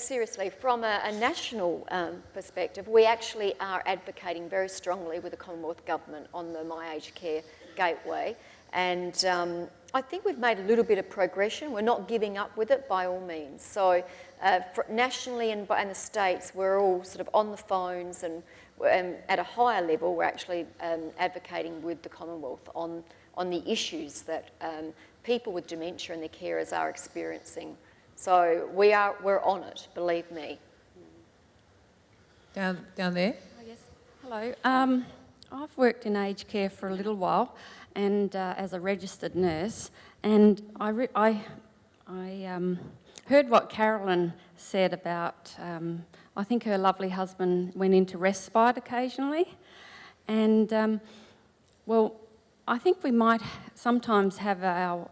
seriously, from a national perspective, we actually are advocating very strongly with the Commonwealth Government on the My Aged Care Gateway, and I think we've made a little bit of progression. We're not giving up with it by all means. So nationally and the states, we're all sort of on the phones, and at a higher level, we're actually advocating with the Commonwealth on the issues that people with dementia and their carers are experiencing. So we're on it, believe me. Down there? Yes. Hello. I've worked in aged care for a little while, and as a registered nurse, and I heard what Carolyn said about. I think her lovely husband went into respite occasionally, and well, I think we might sometimes have our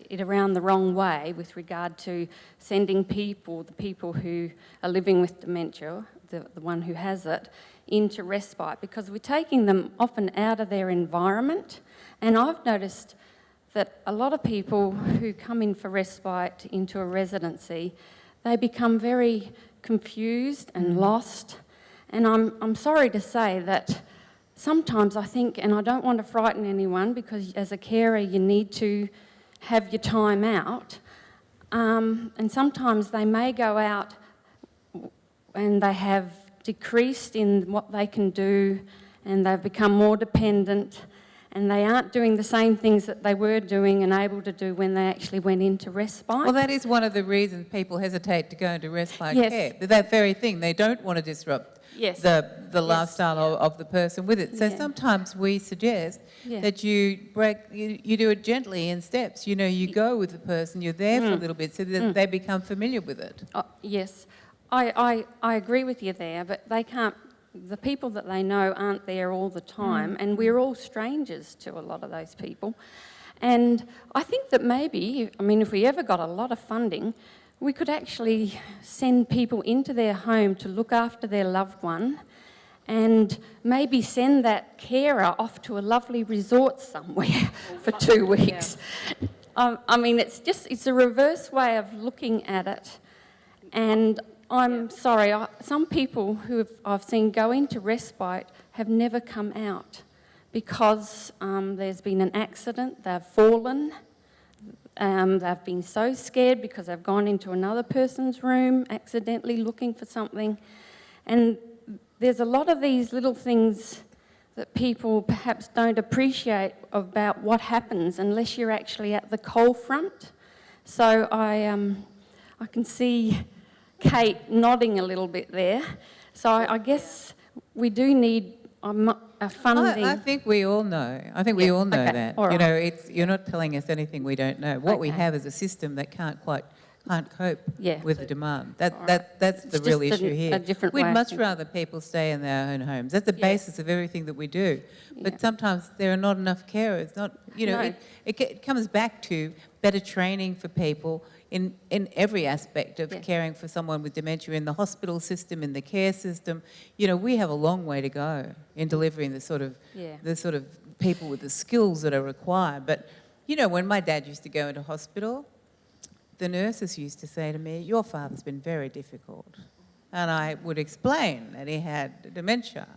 it around the wrong way with regard to sending the people who are living with dementia, the one who has it, into respite, because we're taking them often out of their environment. And I've noticed that a lot of people who come in for respite into a residency, they become very confused and lost. And I'm sorry to say that sometimes I think, and I don't want to frighten anyone because as a carer you need to have your time out, and sometimes they may go out and they have decreased in what they can do and they've become more dependent and they aren't doing the same things that they were doing and able to do when they actually went into respite. Well, that is one of the reasons people hesitate to go into respite Yes. care. That very thing, they don't want to disrupt Yes. the lifestyle of the person with it. So Yeah. sometimes we suggest Yeah. that you do it gently in steps. You know, you go with the person, you're there for a little bit so that they become familiar with it. Oh, yes, I agree with you there, but they can't, the people that they know aren't there all the time, and we're all strangers to a lot of those people. And I think that maybe, I mean, if we ever got a lot of funding, we could actually send people into their home to look after their loved one and maybe send that carer off to a lovely resort somewhere for 2 weeks. I mean, it's a reverse way of looking at it. And I'm sorry, some people who I've seen go into respite have never come out because there's been an accident, they've fallen, they've been so scared because they've gone into another person's room accidentally looking for something. And there's a lot of these little things that people perhaps don't appreciate about what happens unless you're actually at the coal front. So I can see Kate nodding a little bit there. So I guess we do need a funding. I think we all know. I think we all know okay, that. all You right. know, you're not telling us anything we don't know. What we Okay. have is a system that can't cope Yeah. with the demand. That's It's the real just issue here. a different We'd way of much thinking. rather people stay in their own homes. That's the basis of everything that we do. But Yeah. sometimes there are not enough carers. No. It comes back to better training for people in every aspect of Yes. caring for someone with dementia in the hospital system, in the care system. You know, we have a long way to go in delivering the sort of people with the skills that are required. But, you know, when my dad used to go into hospital, the nurses used to say to me, "Your father's been very difficult." And I would explain that he had dementia.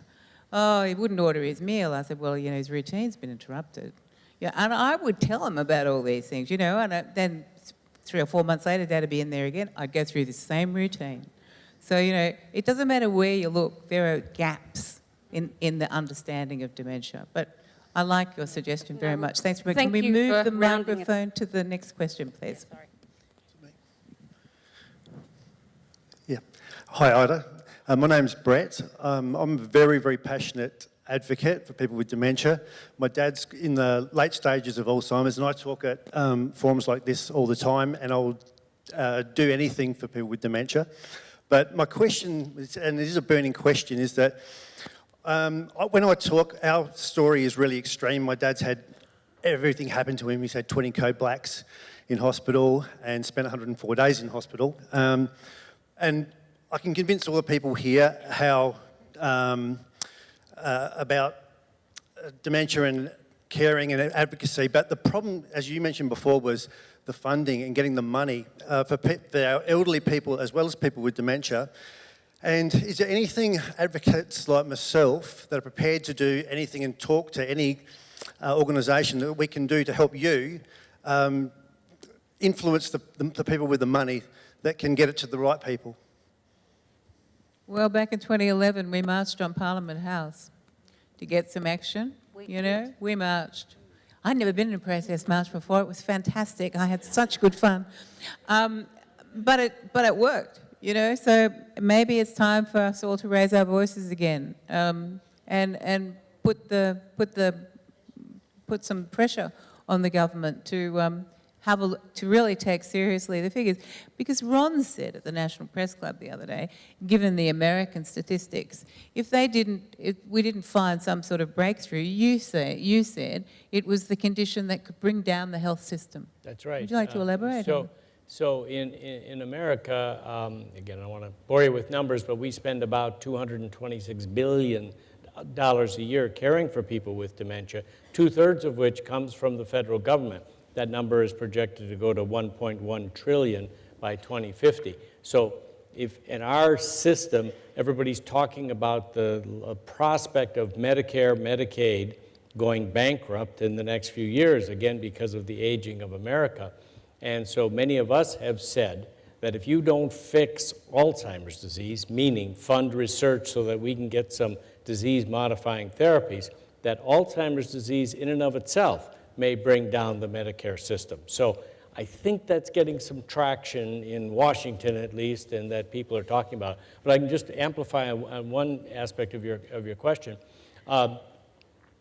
"Oh, he wouldn't order his meal." I said, "Well, you know, his routine's been interrupted." Yeah, and I would tell him about all these things, you know, and then 3 or 4 months later, Dad would be in there again. I'd go through the same routine. So, you know, it doesn't matter where you look, there are gaps in the understanding of dementia. But I like your suggestion very much. Thanks for Thank Can we you move for the rounding it. microphone to the next question, please? Yeah. Hi, Ida. My name's Brett. I'm a very, very passionate advocate for people with dementia. My dad's in the late stages of Alzheimer's, and I talk at forums like this all the time, and I'll do anything for people with dementia. But my question, and it is a burning question, is that when I talk, our story is really extreme. My dad's had everything happen to him. He's had 20 code blacks in hospital and spent 104 days in hospital. And I can convince all the people here how about dementia and caring and advocacy, but the problem, as you mentioned before, was the funding and getting the money for our elderly people as well as people with dementia. And is there anything advocates like myself that are prepared to do anything and talk to any organisation that we can do to help you influence the people with the money that can get it to the right people? Well, back in 2011, we marched on Parliament House to get some action. We marched. I'd never been in a protest march before. It was fantastic. I had such good fun. But it worked, you know. So maybe it's time for us all to raise our voices again and put some pressure on the government to to really take seriously the figures. Because Ron said at the National Press Club the other day, given the American statistics, if we didn't find some sort of breakthrough, you said it was the condition that could bring down the health system. That's right. Would you like to elaborate on that? So in America, again, I don't want to bore you with numbers, but we spend about $226 billion a year caring for people with dementia, 2/3 of which comes from the federal government. that number is projected to go to 1.1 trillion by 2050. So if in our system, everybody's talking about the prospect of Medicare, Medicaid going bankrupt in the next few years, again, because of the aging of America. And so many of us have said that if you don't fix Alzheimer's disease, meaning fund research so that we can get some disease-modifying therapies, that Alzheimer's disease in and of itself may bring down the Medicare system. So I think that's getting some traction in Washington, at least, and that people are talking about. But I can just amplify on one aspect of your question.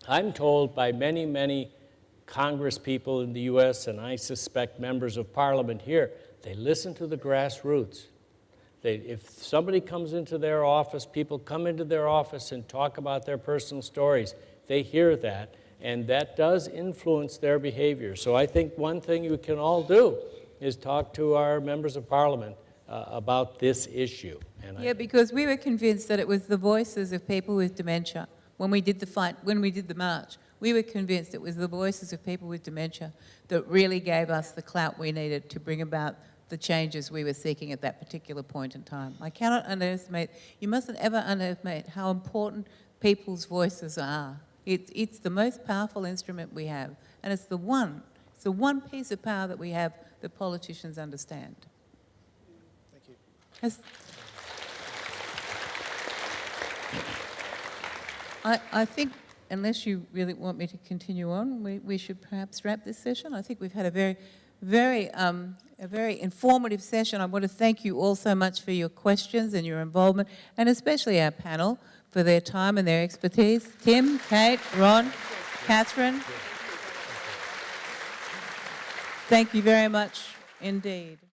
I'm told by many, many Congress people in the US, and I suspect members of Parliament here, they listen to the grassroots. If somebody comes into their office, people come into their office and talk about their personal stories, they hear that, and that does influence their behavior. So I think one thing we can all do is talk to our members of Parliament about this issue. And Yeah, because we were convinced that it was the voices of people with dementia. When we did the march, we were convinced it was the voices of people with dementia that really gave us the clout we needed to bring about the changes we were seeking at that particular point in time. I cannot underestimate, you mustn't ever underestimate how important people's voices are. It's the most powerful instrument we have, and it's the one piece of power that we have that politicians understand. Thank you. I think, unless you really want me to continue on, we should perhaps wrap this session. I think we've had a very informative session. I want to thank you all so much for your questions and your involvement, and especially our panel for their time and their expertise. Tim, Kate, Ron, Catherine. Thank you very much indeed.